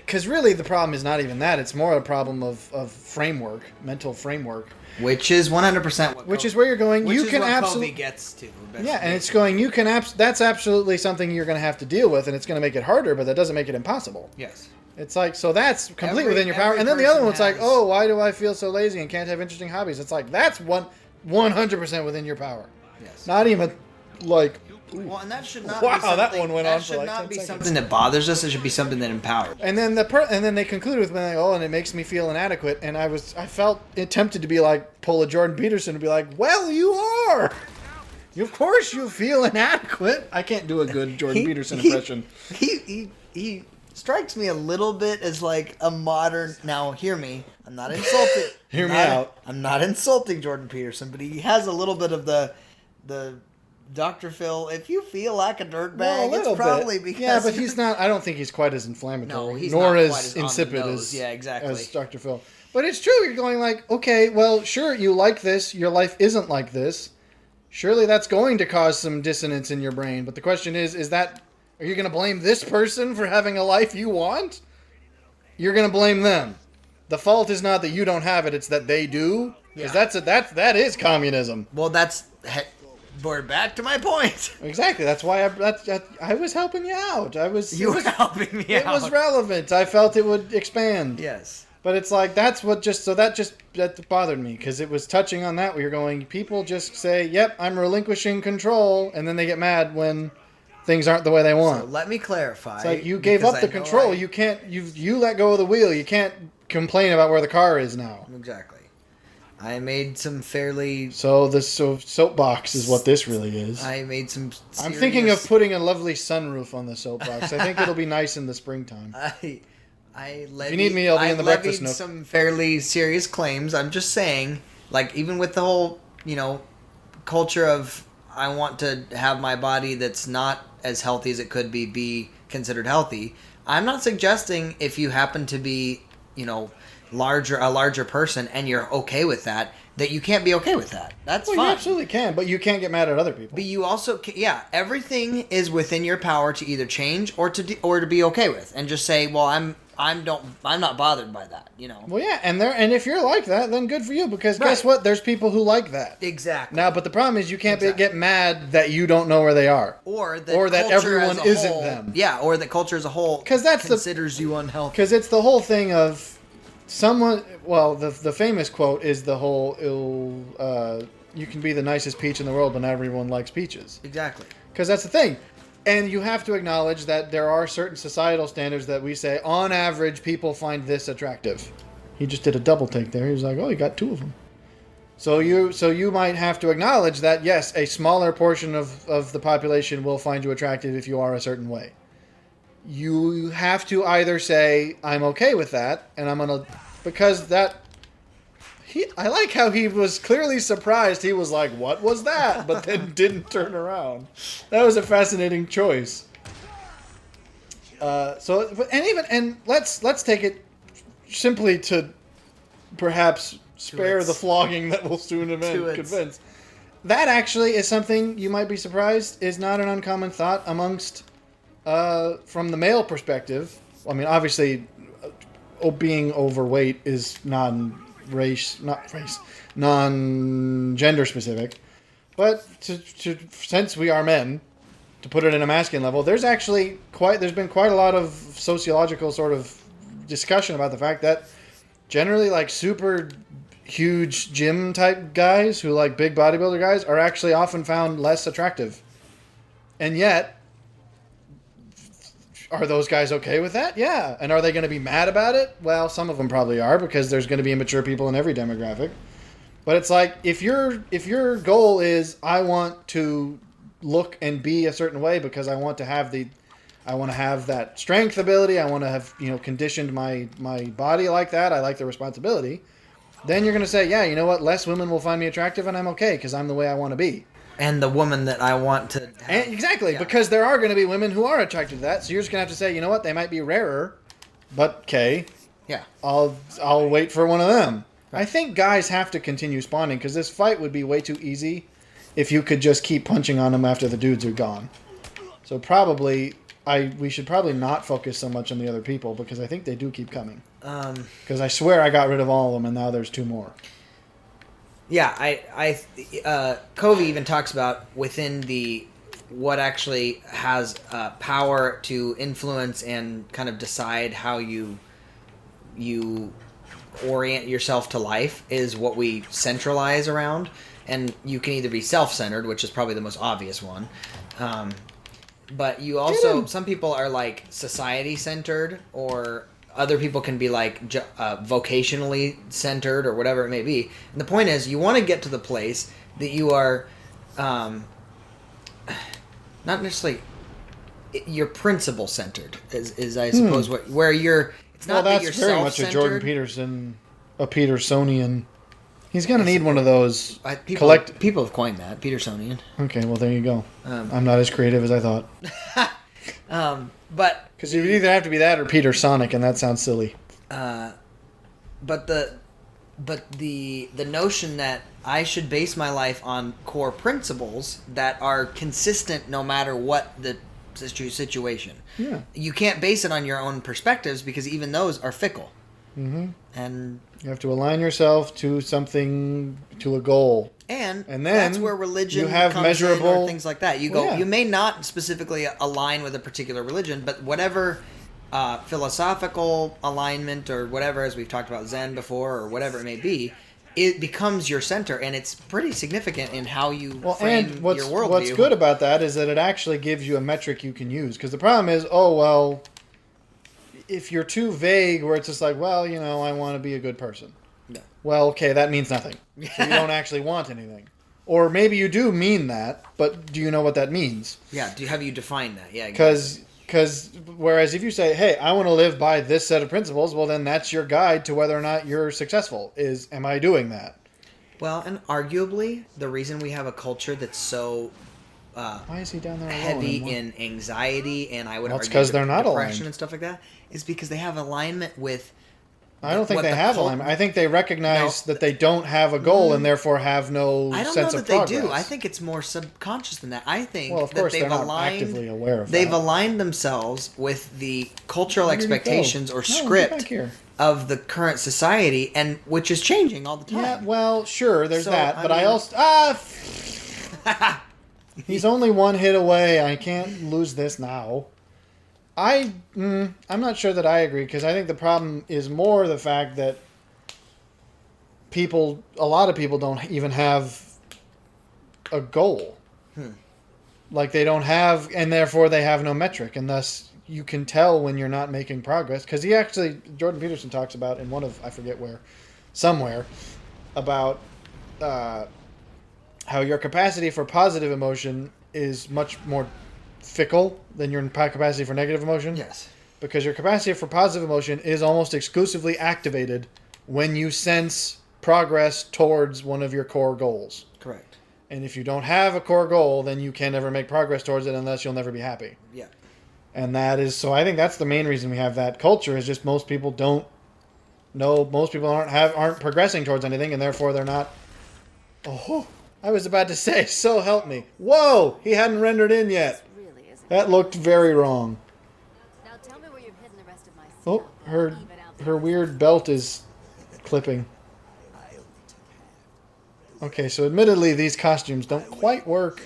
because really the problem is not even that, it's more a problem of framework, mental framework. Which is 100% which is where you're going. Which you is can what absolutely Kobe gets to. Yeah, and it's going. You can that's absolutely something you're going to have to deal with, and it's going to make it harder, but that doesn't make it impossible. Yes. It's like, so that's completely within your power. And then the other one's like, oh, why do I feel so lazy and can't have interesting hobbies? It's like, that's 100% within your power. Yes. Not even like. Well, and that should not. Wow, be something, that one went on for should like not 10 be seconds. something that bothers us. It should be something that empowers. And then and then they concluded with being like, oh, and it makes me feel inadequate. And I felt tempted to be like, pull a Jordan Peterson and be like, well, you are. Of course you feel inadequate. I can't do a good Jordan Peterson impression. He strikes me a little bit as like a modern. Now, hear me. I'm not insulting. Hear me out. I'm not insulting Jordan Peterson, but he has a little bit of the Dr. Phil. If you feel like a dirtbag, it's probably because. Yeah, but he's not. I don't think he's quite as inflammatory. No, he's nor not as quite as insipid on the nose. as Dr. Phil. But it's true. You're going like, okay, well, sure, you like this. Your life isn't like this. Surely that's going to cause some dissonance in your brain. But the question is are you going to blame this person for having a life you want? You're going to blame them. The fault is not that you don't have it; it's that they do. Because that is communism. Well, we're back to my point. Exactly. That's why I was helping you out. You were helping me out. It was relevant. I felt it would expand. Yes. But it's like, that bothered me because it was touching on that where you're going, people just say, yep, I'm relinquishing control, and then they get mad when things aren't the way they want. So let me clarify. It's like, you gave up the control. You can't, you let go of the wheel. You can't complain about where the car is now. Exactly. I made some fairly... So soapbox is what this really is. I made some serious... I'm thinking of putting a lovely sunroof on the soapbox. I think it'll be nice in the springtime. If you need me, I'll be in the breakfast nook. Some fairly serious claims. I'm just saying, like, even with the whole, culture of I want to have my body that's not as healthy as it could be considered healthy. I'm not suggesting if you happen to be, a larger person and you're okay with that you can't be okay with that. That's fine. You absolutely can, but you can't get mad at other people. But you also, everything is within your power to either change or to be okay with, and just say, well, I'm not bothered by that, Well, yeah, and if you're like that, then good for you, because guess what? There's people who like that. Exactly. Now, but the problem is you can't get mad that you don't know where they are, or that everyone isn't whole, them. Yeah, or that culture as a whole considers you unhealthy. Because it's the whole thing of someone. Well, the famous quote is the whole you can be the nicest peach in the world, but not everyone likes peaches. Exactly. Because that's the thing. And you have to acknowledge that there are certain societal standards that we say, on average, people find this attractive. He just did a double take there. He was like, oh, you got two of them. So you might have to acknowledge that, yes, a smaller portion of the population will find you attractive if you are a certain way. You have to either say, I'm okay with that, and I'm going to... Because that... I like how he was clearly surprised. He was like, what was that? But then didn't turn around. That was a fascinating choice. Let's take it simply to perhaps spare the flogging that will soon convince. That actually is something you might be surprised is not an uncommon thought amongst, from the male perspective. I mean, obviously, being overweight is non-gender specific, but since we are men, to put it in a masculine level, there's been quite a lot of sociological sort of discussion about the fact that generally, like, super huge gym type guys who like big bodybuilder guys are actually often found less attractive. And yet, are those guys okay with that? Yeah. And are they going to be mad about it? Well, some of them probably are, because there's going to be immature people in every demographic. But it's like, if your goal is, I want to look and be a certain way because I want to have I want to have that strength ability. I want to have, conditioned my body like that. I like the responsibility. Then you're going to say, yeah, you know what? Less women will find me attractive, and I'm okay because I'm the way I want to be. And the woman that I want to have. And exactly, because there are going to be women who are attracted to that. So you're just going to have to say, you know what? They might be rarer, but okay. Yeah. I'll wait for one of them. Right. I think guys have to continue spawning because this fight would be way too easy if you could just keep punching on them after the dudes are gone. So probably... we should probably not focus so much on the other people because I think they do keep coming. Because I swear I got rid of all of them and now there's 2 more. Yeah, Covey even talks about within what actually has power to influence and kind of decide how you orient yourself to life is what we centralize around, and you can either be self-centered, which is probably the most obvious one. But you also, some people are like society centered, or other people can be like vocationally centered, or whatever it may be. And the point is, you want to get to the place that you are, not necessarily, you're principle centered. Is I suppose where you're. It's not that you're very much a Jordan Peterson, a Petersonian. He's going to need one of those. People have coined that, Petersonian. Okay, well, there you go. I'm not as creative as I thought. But... Because you would either have to be that or Peter Sonic, and that sounds silly. But the notion that I should base my life on core principles that are consistent no matter what the situation. Yeah. You can't base it on your own perspectives because even those are fickle. Mm-hmm. And you have to align yourself to something, to a goal. And then that's where religion comes measurable in, or things like that. You may not specifically align with a particular religion, but whatever philosophical alignment or whatever, as we've talked about Zen before, or whatever it may be, it becomes your center, and it's pretty significant in how you frame your worldview. What's good about that is that it actually gives you a metric you can use. Because the problem is, if you're too vague, where it's just like, I want to be a good person. No. Well, okay, that means nothing. So you don't actually want anything. Or maybe you do mean that, but do you know what that means? Yeah, have you defined that? Yeah, exactly. Because whereas if you say, hey, I want to live by this set of principles, well, then that's your guide to whether or not you're successful. Am I doing that? Well, and arguably, the reason we have a culture that's so... why is he down there heavy in anxiety, and I would argue because they're not depression aligned. And stuff like that, is because they have alignment with... I don't think they have alignment. I think they recognize that they don't have a goal and therefore have no sense of progress. I don't know that they do. I think it's more subconscious than that. I think of course, that they've actively aware of they've that. aligned themselves with the cultural expectations or script of the current society, and which is changing all the time. Yeah, well, sure, there's that. But I also... He's only 1 hit away. I can't lose this now. I'm not sure that I agree, because I think the problem is more the fact that a lot of people don't even have a goal. Like they don't have, and therefore they have no metric, and thus you can tell when you're not making progress. Because Jordan Peterson talks about in one of, I forget where, somewhere, about how your capacity for positive emotion is much more fickle than your capacity for negative emotion. Yes. Because your capacity for positive emotion is almost exclusively activated when you sense progress towards one of your core goals. Correct. And if you don't have a core goal, then you can never make progress towards it unless you'll never be happy. Yeah. And so I think that's the main reason we have that culture, is just most people don't know, most people aren't progressing towards anything, and therefore they're not... Oh, I was about to say, so help me. Whoa! He hadn't rendered in yet. That looked very wrong. Now tell me where you're hidden the rest of my stuff. Oh, her weird belt is clipping. Okay, so admittedly these costumes don't quite work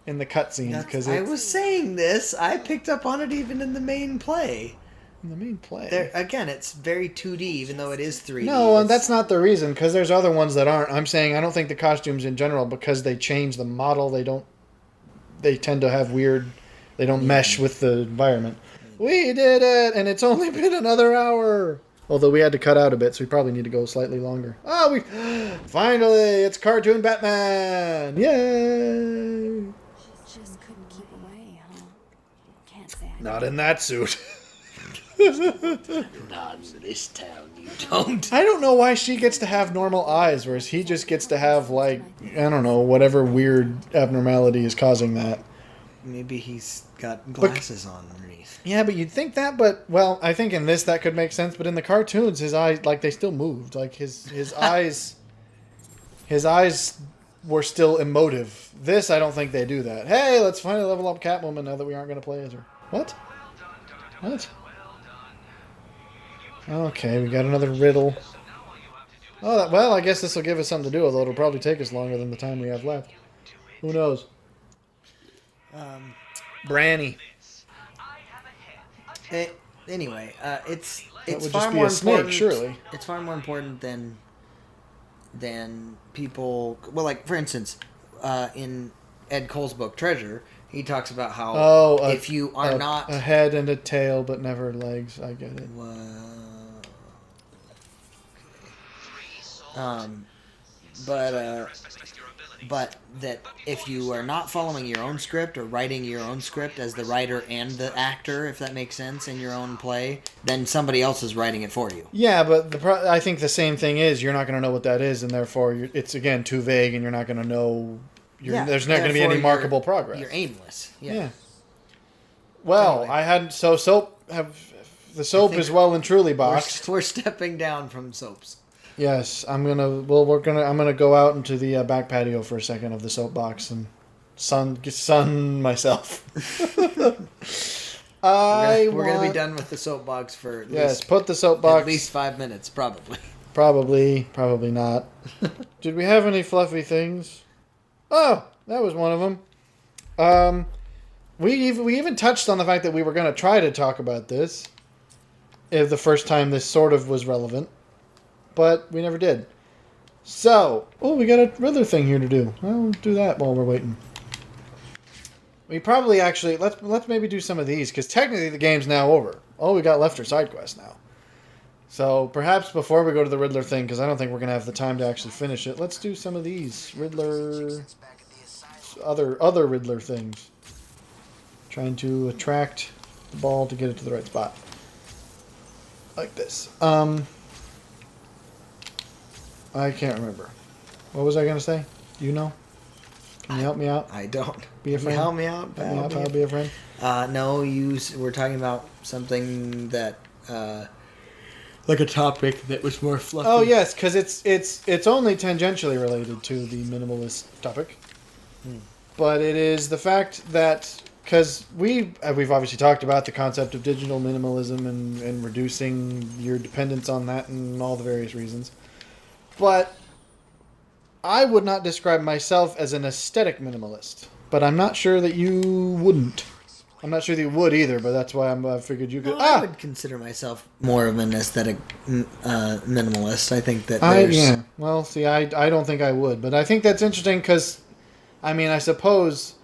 in the cutscenes because I was saying this. I picked up on it even in the main play. In the main play. Again, it's very 2D, even though it is 3D. No, and that's not the reason, because there's other ones that aren't. I'm saying I don't think the costumes in general, because they change the model, they tend to have weird... They don't mesh with the environment. We did it, and it's only been another hour. Although we had to cut out a bit, so we probably need to go slightly longer. Finally, it's cartoon Batman! Yay! Just couldn't keep away, huh? Can't say I Not in that suit. Not in this town, you don't. I don't know why she gets to have normal eyes, whereas he just gets to have, like, I don't know, whatever weird abnormality is causing that. Maybe he's got glasses on underneath. Yeah, but you'd think that, but, well, I think in this that could make sense, but in the cartoons, his eyes, like, they still moved. Like, his eyes... His eyes were still emotive. This, I don't think they do that. Hey, let's finally level up Catwoman now that we aren't going to play as her. What? What? Okay, we got another riddle. Oh, well, I guess this will give us something to do, although it'll probably take us longer than the time we have left. Who knows? Branny. Anyway, it's That would far just be more a snake, important. surely. It's far more important than people. Well, like for instance, in Ed Cole's book Treasure, he talks about how if you are not a head and a tail but never legs. I get it. But that if you are not following your own script or writing your own script as the writer and the actor, if that makes sense, in your own play, then somebody else is writing it for you. Yeah, but I think the same thing is you're not going to know what that is, and therefore it's again too vague, and you're not going to know. There's not going to be any markable progress. You're aimless. Yeah. Well, Anyway. I had the soap is well and truly boxed. We're stepping down from soaps. Yes, I'm gonna go out into the back patio for a second of the soapbox and sun myself. We're gonna be done with the soapbox for put the soapbox at least 5 minutes, probably. Probably not. Did we have any fluffy things? Oh, that was one of them. We even touched on the fact that we were going to try to talk about this if the first time this sort of was relevant, but we never did. So, we got a Riddler thing here to do. Well, we'll do that while we're waiting. We probably actually let's maybe do some of these because technically the game's now over. All we got left are side quests now. So perhaps before we go to the Riddler thing, because I don't think we're gonna have the time to actually finish it, let's do some of these Riddler, other Riddler things. Trying to attract the ball to get it to the right spot, like this. I can't remember. What was I gonna say? Do you know? Can you help me out? I don't. Be a friend. Help me out. Help me out, pal. Be a friend. No, we're talking about something that, like a topic that was more fluffy. Oh yes, because it's only tangentially related to the minimalist topic, but it is the fact that because we've obviously talked about the concept of digital minimalism and reducing your dependence on that and all the various reasons, but I would not describe myself as an aesthetic minimalist, but I'm not sure that you wouldn't. I'm not sure that you would either, but that's why I figured you could. I would consider myself more of an aesthetic minimalist. I think that there's... Yeah. Well, see, I don't think I would, but I think that's interesting because, I mean, I suppose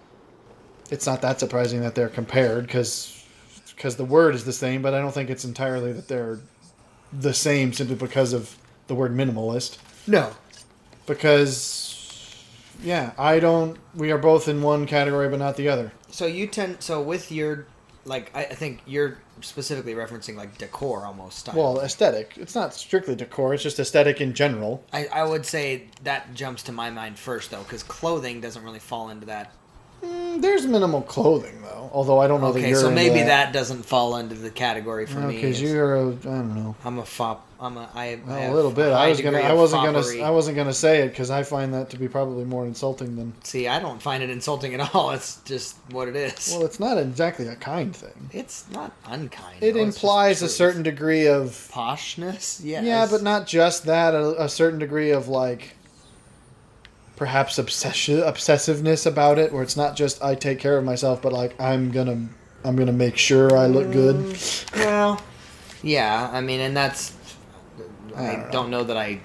it's not that surprising that they're compared because the word is the same, but I don't think it's entirely that they're the same simply because of the word minimalist. No. Because, yeah, we are both in one category but not the other. So with your, like, I think you're specifically referencing, like, decor almost style. Well, aesthetic. It's not strictly decor, it's just aesthetic in general. I would say that jumps to my mind first, though, because clothing doesn't really fall into that. There's minimal clothing, though, although I don't know that you're so into maybe that doesn't fall into the category for me. Because you're I don't know. I'm a fop. I A little bit. I wasn't gonna say it because I find that to be probably more insulting than. See, I don't find it insulting at all. It's just what it is. Well, it's not exactly a kind thing. It's not unkind. It implies a certain degree of poshness. Yes. Yeah, but not just that. A certain degree of like. Perhaps obsessiveness about it, where it's not just I take care of myself, but like I'm gonna make sure I look good. Well, yeah. I mean, and that's. I don't know that I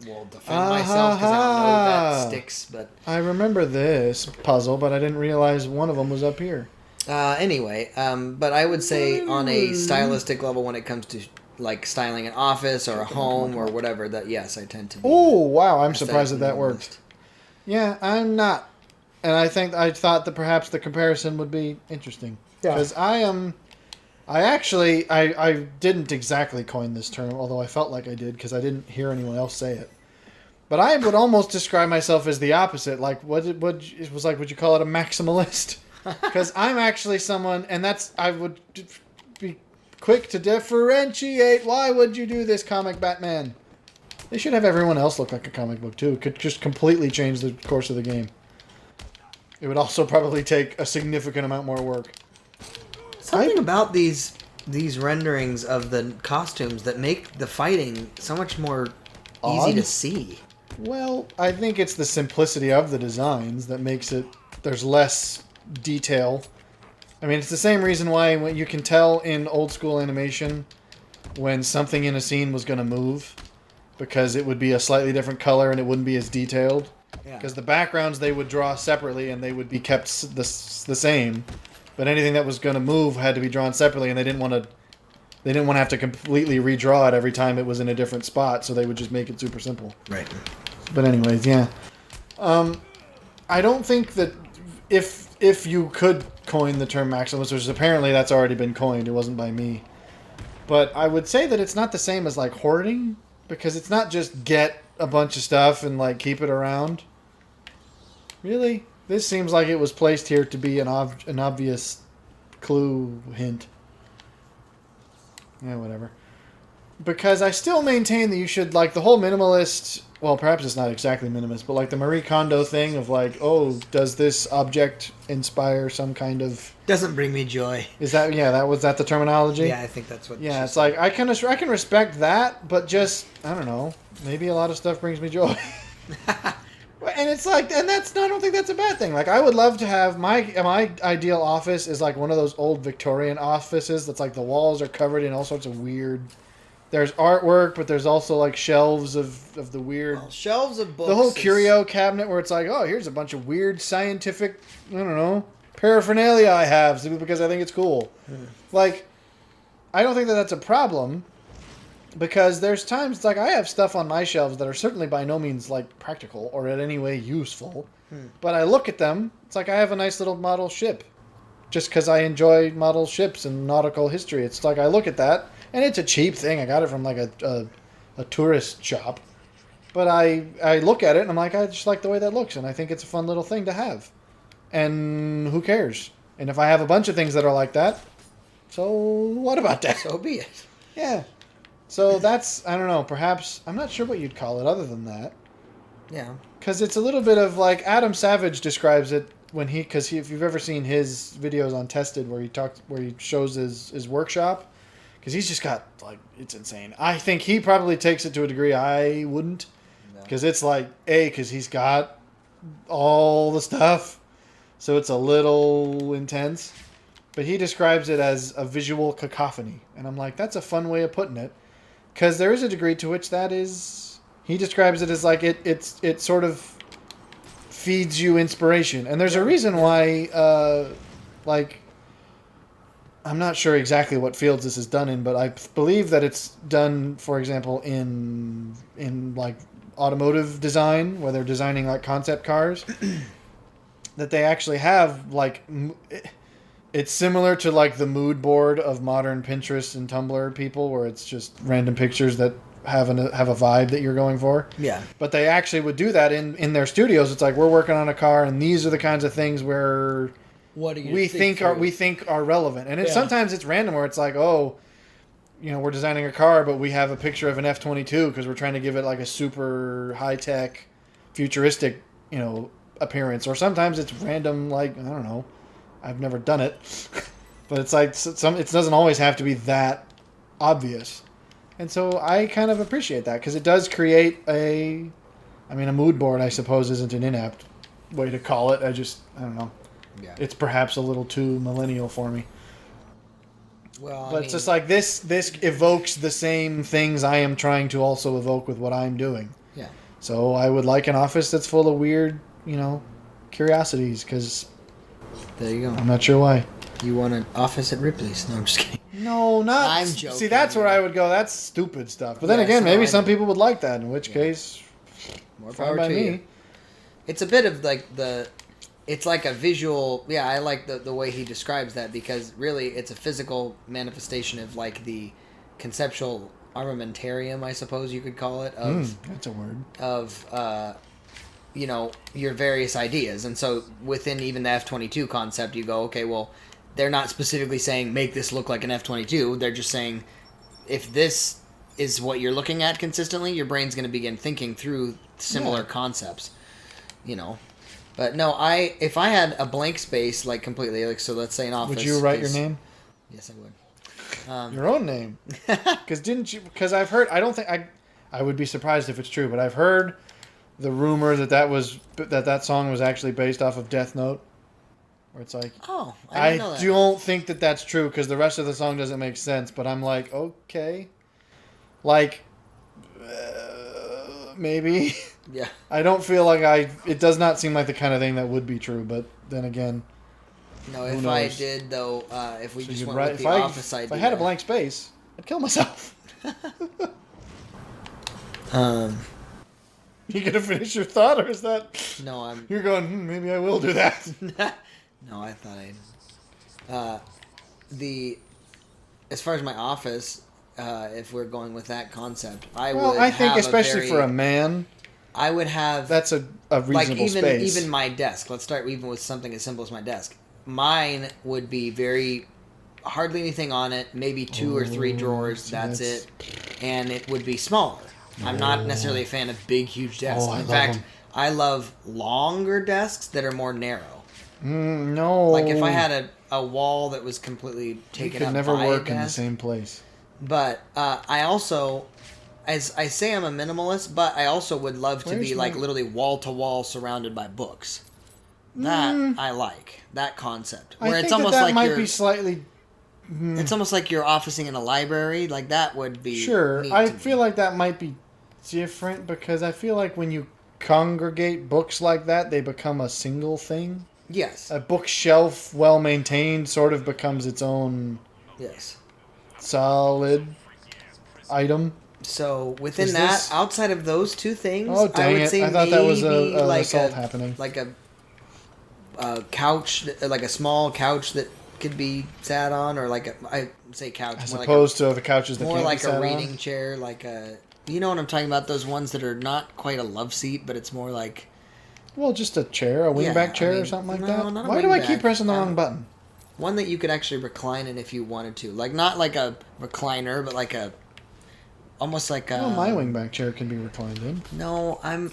will defend myself because I don't know that sticks. But I remember this puzzle, but I didn't realize one of them was up here. Anyway, but I would say on a stylistic level, when it comes to like styling an office or a home or whatever, that yes, I tend to be. Oh wow, I'm surprised that worked. Yeah, I'm not, and I thought that perhaps the comparison would be interesting. Because I didn't exactly coin this term, although I felt like I did because I didn't hear anyone else say it. But I would almost describe myself as the opposite. Like, would you call it a maximalist? Because I'm actually someone, and I would be quick to differentiate. Why would you do this, comic Batman? They should have everyone else look like a comic book, too. It could just completely change the course of the game. It would also probably take a significant amount more work. Something about these renderings of the costumes that make the fighting so much more easy to see. Well, I think it's the simplicity of the designs that makes it... There's less detail. I mean, it's the same reason why when you can tell in old school animation when something in a scene was going to move, because it would be a slightly different color and it wouldn't be as detailed. Because the backgrounds they would draw separately and they would be kept the same, but anything that was going to move had to be drawn separately, and they didn't want to have to completely redraw it every time it was in a different spot, so they would just make it super simple. Right. But anyways, yeah. I don't think that if you could coin the term maximalist, which apparently that's already been coined, it wasn't by me. But I would say that it's not the same as like hoarding, because it's not just get a bunch of stuff and like keep it around. Really? This seems like it was placed here to be an obvious clue hint. Yeah, whatever. Because I still maintain that you should, like, the whole minimalist... Well, perhaps it's not exactly minimalist, but, like, the Marie Kondo thing of, like, oh, does this object inspire some kind of... Doesn't bring me joy. Is that... Yeah, was that the terminology? Yeah, I think that's what... Yeah, it's like, I can respect that, but just, I don't know, maybe a lot of stuff brings me joy. And it's like... And I don't think that's a bad thing. Like, I would love to have... My ideal office is, like, one of those old Victorian offices that's, like, the walls are covered in all sorts of weird... There's artwork, but there's also like shelves of the weird... Well, shelves of books. The whole curio cabinet where it's like, oh, here's a bunch of weird scientific, I don't know, paraphernalia I have simply because I think it's cool. Like, I don't think that that's a problem because there's times, it's like I have stuff on my shelves that are certainly by no means like practical or in any way useful. But I look at them, it's like I have a nice little model ship. Just because I enjoy model ships and nautical history. It's like I look at that... And it's a cheap thing. I got it from like a tourist shop. But I look at it and I'm like, I just like the way that looks. And I think it's a fun little thing to have. And who cares? And if I have a bunch of things that are like that, so what about that? So be it. Yeah. So that's, I don't know, perhaps, I'm not sure what you'd call it other than that. Yeah. Because it's a little bit of like, Adam Savage describes it when if you've ever seen his videos on Tested where he shows his workshop. Because he's just got, like, it's insane. I think he probably takes it to a degree I wouldn't. Because it's like, because he's got all the stuff. So it's a little intense. But he describes it as a visual cacophony. And I'm like, that's a fun way of putting it. Because there is a degree to which that is... He describes it as like, it sort of feeds you inspiration. And there's a reason why, I'm not sure exactly what fields this is done in, but I believe that it's done, for example, in like automotive design, where they're designing like concept cars, that they actually have like it's similar to like the mood board of modern Pinterest and Tumblr people, where it's just random pictures that have a vibe that you're going for. Yeah. But they actually would do that in their studios. It's like, we're working on a car, and these are the kinds of things where... What do you we think are relevant, and sometimes it's random where it's like, oh, we're designing a car, but we have a picture of an F-22 because we're trying to give it like a super high tech, futuristic, appearance. Or sometimes it's random, like I don't know, I've never done it, but it's like it doesn't always have to be that obvious, and so I kind of appreciate that because it does create a mood board. I suppose isn't an inept way to call it. I don't know. Yeah. It's perhaps a little too millennial for me. Well, but it's just like this evokes the same things I am trying to also evoke with what I'm doing. Yeah. So I would like an office that's full of weird, curiosities, because... There you go. I'm not sure why. You want an office at Ripley's? No, I'm just kidding. No, not... I'm joking. See, that's where I would go. That's stupid stuff. But then again, maybe some people would like that, in which case... More power to you. It's a bit of like it's like a visual. Yeah, I like the way he describes that because really it's a physical manifestation of like the conceptual armamentarium, I suppose you could call it. Of that's a word. Of you know, your various ideas, and so within even the F-22 concept, you go, okay, well, they're not specifically saying make this look like an F-22. They're just saying if this is what you're looking at consistently, your brain's going to begin thinking through similar concepts. You know. But no, if I had a blank space, like completely, like so, let's say an office. Would you write your name? Yes, I would. Your own name? Because didn't you? Because I've heard. I don't think I would be surprised if it's true, but I've heard the rumor that song was actually based off of Death Note, where it's like, oh, I didn't know that. don't think that that's true because the rest of the song doesn't make sense. But I'm like, okay, like maybe. Yeah. I don't feel like it does not seem like the kind of thing that would be true, but then again. No, if I did, though, if we just went with the office idea. If I had a blank space, I'd kill myself. You gonna finish your thought, or is that... No, I'm... You're going, maybe I will do that. No, I thought I'd... As far as my office, if we're going with that concept, I think especially for a man... I would have... That's a reasonable space. Even my desk. Let's start even with something as simple as my desk. Mine would be very... Hardly anything on it. Maybe 2 or 3 drawers. That's it. And it would be smaller. I'm not necessarily a fan of big, huge desks. In fact, I love longer desks that are more narrow. No. Like if I had a wall that was completely taken up by a desk. You could never work in the same place. But I also... As I say, I'm a minimalist, but I also would love to be like literally wall to wall surrounded by books. That I like that concept. Where it's almost that like might be slightly. It's almost like you're officing in a library. Like that would be sure. I feel like that might be different because I feel like when you congregate books like that, they become a single thing. Yes. A bookshelf, well maintained, sort of becomes its own. Yes. Solid item. So within outside of those two things, I would say I thought that was a like assault happening. Like a couch, like a small couch that could be sat on, or like I say couch, as opposed to the couches that more can't like be sat a reading on. chair, like a. You know what I'm talking about? Those ones that are not quite a love seat, but it's more like. Well, just a chair, a wingback chair, or something like that. Not Why do I keep pressing the wrong button? One that you could actually recline in if you wanted to, like not like a recliner, but like a. Almost like a... Well, my wingback chair can be reclined in. No, I'm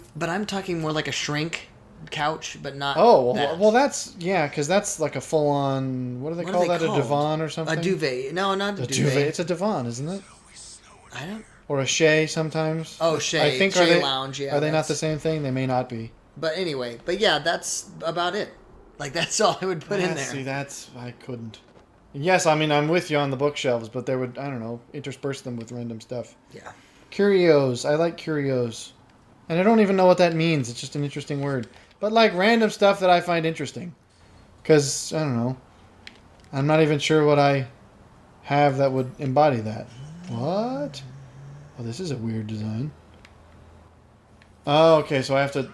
talking more like a shrink couch, but not. Oh, well, that's because that's like a full-on. What do they call that? Called? A divan or something? A duvet? No, not a duvet. It's a divan, isn't it? I don't. Or a chaise sometimes. Oh, chaise. I think chaise lounge. Yeah. Are they not the same thing? They may not be. But anyway, yeah, that's about it. Like that's all I would put in there. See, I couldn't. Yes, I mean, I'm with you on the bookshelves, but they would, I don't know, intersperse them with random stuff. Yeah. Curios. I like curios. And I don't even know what that means. It's just an interesting word. But, like, random stuff that I find interesting. Because, I don't know. I'm not even sure what I have that would embody that. What? Oh, this is a weird design. Oh, okay, so I have to...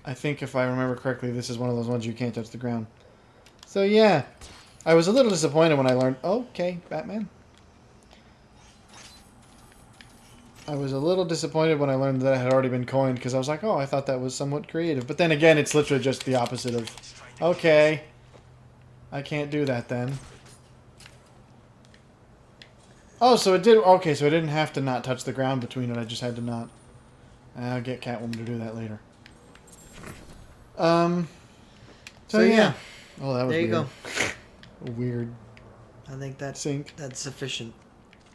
I think if I remember correctly, this is one of those ones you can't touch the ground. So, yeah, I was a little disappointed when I learned... Okay, Batman. I was a little disappointed when I learned that it had already been coined, because I was like, oh, I thought that was somewhat creative. But then again, it's literally just the opposite of, okay, I can't do that then. Oh, so it did... Okay, so I didn't have to not touch the ground between it. I just had to not... I'll get Catwoman to do that later. So yeah. Oh, that was there you weird. go. Weird. I think that's sufficient.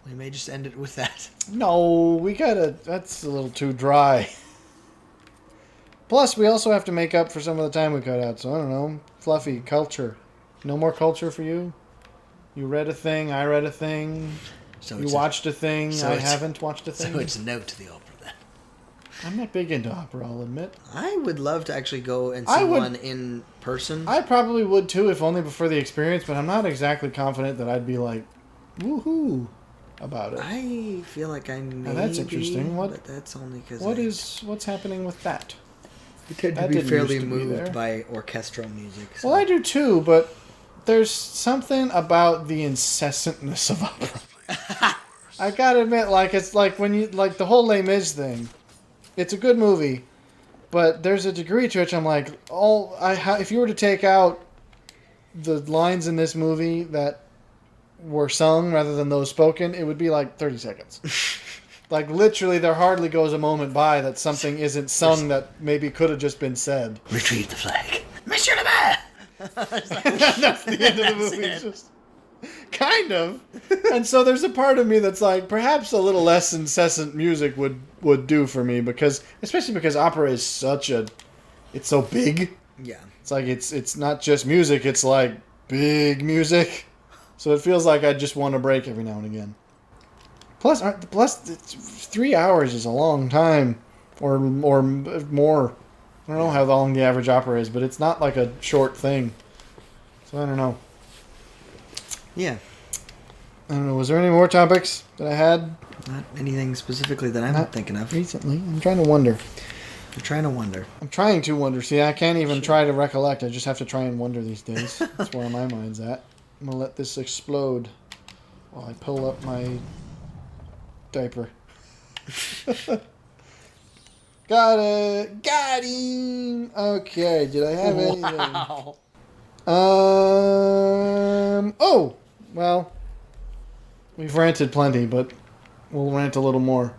We may just end it with that. No, we gotta... That's a little too dry. Plus, we also have to make up for some of the time we cut out. So, I don't know. Fluffy, culture. No more culture for you? You read a thing, I read a thing. So you watched a thing, I haven't watched a thing. So it's no to the opera then. I'm not big into opera, I'll admit. I would love to actually go and see one in person. I probably would too, if only for the experience, but I'm not exactly confident that I'd be like, woohoo, about it. I feel like I may that's interesting. but that's only because what's happening with that? I tend to That be didn't fairly used to be there. moved by orchestral music. So. Well, I do too, but there's something about the incessantness of opera. I gotta admit, like it's like when you like the whole Les Mis thing. It's a good movie, but there's a degree to which I'm like, if you were to take out the lines in this movie that were sung rather than those spoken, it would be like 30 seconds. Like literally, there hardly goes a moment by that something isn't sung that maybe could have just been said. Retrieve the flag, Monsieur le Maire. That's the end of the movie. It's just kind of. And so there's a part of me that's like, perhaps a little less incessant music would do for me, especially because opera is it's so big. Yeah. It's like it's not just music, it's like big music. So it feels like I just want a break every now and again. Plus 3 hours is a long time, or more. I don't know how long the average opera is, but it's not like a short thing. So I don't know. Yeah. I don't know. Was there any more topics that I had? Not anything specifically that I'm thinking of. Recently. I'm trying to wonder. You're trying to wonder. I'm trying to wonder. See, I can't even try to recollect. I just have to try and wonder these days. That's where my mind's at. I'm going to let this explode while I pull up my diaper. Got it. Got him. Okay. Did I have anything? Wow. Oh, well, we've ranted plenty, but we'll rant a little more.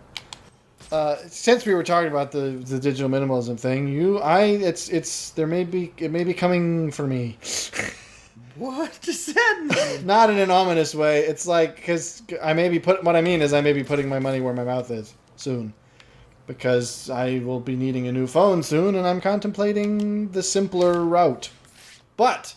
Since we were talking about the digital minimalism thing, it may be coming for me. What does that mean? Not in an ominous way. It's like, because I may be putting my money where my mouth is soon. Because I will be needing a new phone soon, and I'm contemplating the simpler route. But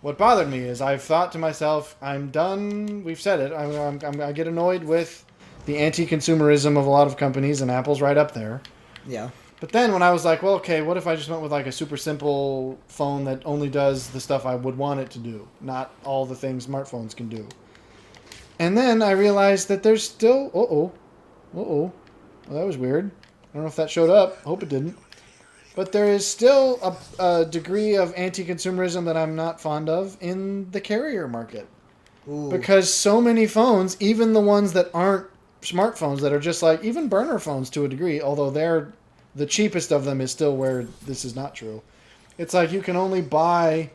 what bothered me is I've thought to myself, I'm done. We've said it. I get annoyed with the anti-consumerism of a lot of companies, and Apple's right up there. Yeah. But then when I was like, well, okay, what if I just went with like a super simple phone that only does the stuff I would want it to do, not all the things smartphones can do. And then I realized that there's still... Well, that was weird. I don't know if that showed up. I hope it didn't. But there is still a degree of anti-consumerism that I'm not fond of in the carrier market. Ooh. Because so many phones, even the ones that aren't smartphones, that are just like, even burner phones to a degree, although the cheapest of them is still where this is not true. It's like you can only buy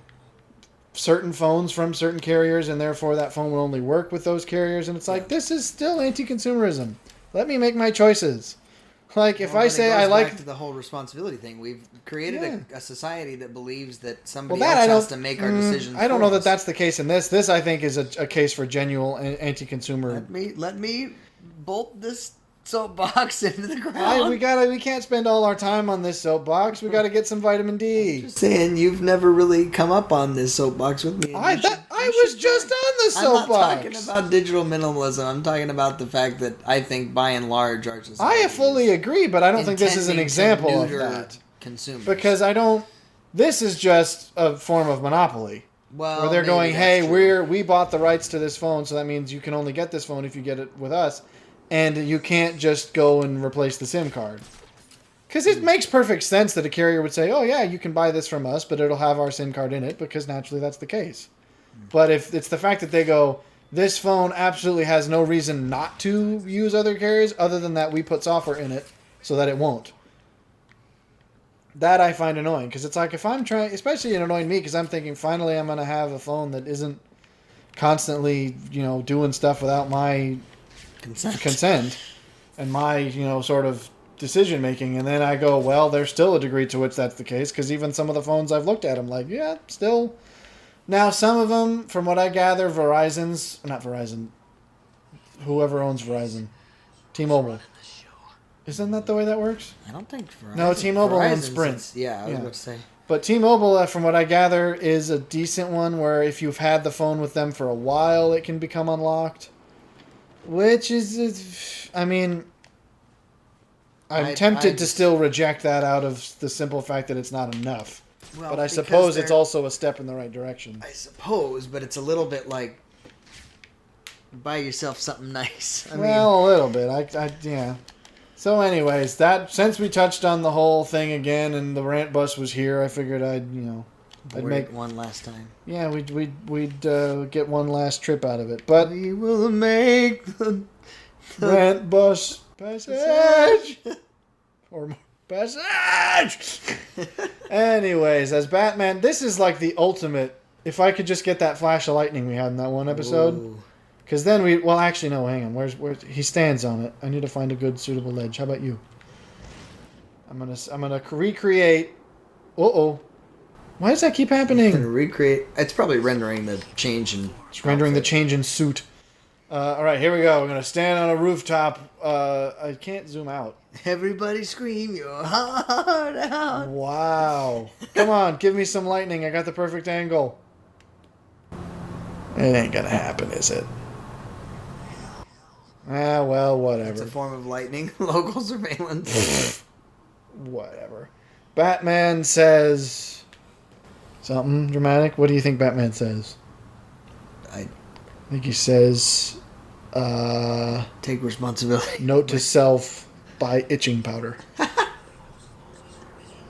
certain phones from certain carriers, and therefore that phone will only work with those carriers. And it's like, this is still anti-consumerism. Let me make my choices. Like, if I say I like... back to the whole responsibility thing. We've created a society that believes that somebody Well, else has to make our decisions I don't know for that us. that's the case in this. This, I think, is a case for genuine anti-consumer... Let me bolt this soapbox into the ground. We can't spend all our time on this soapbox. We gotta get some vitamin D. Just saying, you've never really come up on this soapbox with me. I was just on the soapbox. I'm not talking about digital minimalism. I'm talking about the fact that I think, by and large, our society I fully agree, but I don't think this is an example of that. Consumers. Because this is just a form of monopoly. Well, where they're going, hey, true. we bought the rights to this phone, so that means you can only get this phone if you get it with us. And you can't just go and replace the SIM card. Because it makes perfect sense that a carrier would say, oh yeah, you can buy this from us, but it'll have our SIM card in it, because naturally that's the case. But if it's the fact that they go, this phone absolutely has no reason not to use other carriers, other than that we put software in it so that it won't. That I find annoying, because it's like, if I'm trying, especially it annoying me, because I'm thinking, finally I'm going to have a phone that isn't constantly, doing stuff without my consent and my, sort of decision making. And then I go, well, there's still a degree to which that's the case, because even some of the phones I've looked at, I'm like, yeah, still. Now, some of them, from what I gather, not Verizon, whoever owns Verizon, T-Mobile. Isn't that the way that works? I don't think Verizon. No, T-Mobile owns Sprint. I was about to say. But T-Mobile, from what I gather, is a decent one where if you've had the phone with them for a while, it can become unlocked. Which is, I'm tempted to still reject that out of the simple fact that it's not enough. Well, but I suppose it's also a step in the right direction. I suppose, but it's a little bit like, buy yourself something nice. A little bit. Yeah. So, anyways, since we touched on the whole thing again, and the rant bus was here, I figured I'd make one last time. Yeah, we'd get one last trip out of it, but we will make the rant bus passage or more passage. Anyways, as Batman, this is like the ultimate. If I could just get that flash of lightning we had in that one episode, because then actually no, hang on, where's he stands on it. I need to find a good suitable ledge. How about you? I'm gonna recreate. Why does that keep happening? Recreate. It's probably rendering the change in. It's rendering the change in suit. All right, here we go. We're gonna stand on a rooftop. I can't zoom out. Everybody scream your heart out. Wow! Come on, give me some lightning. I got the perfect angle. It ain't gonna happen, is it? Ah, well, whatever. It's a form of lightning. Local surveillance. Whatever. Batman says something dramatic. What do you think Batman says? I think he says, take responsibility. Note to self, buy itching powder.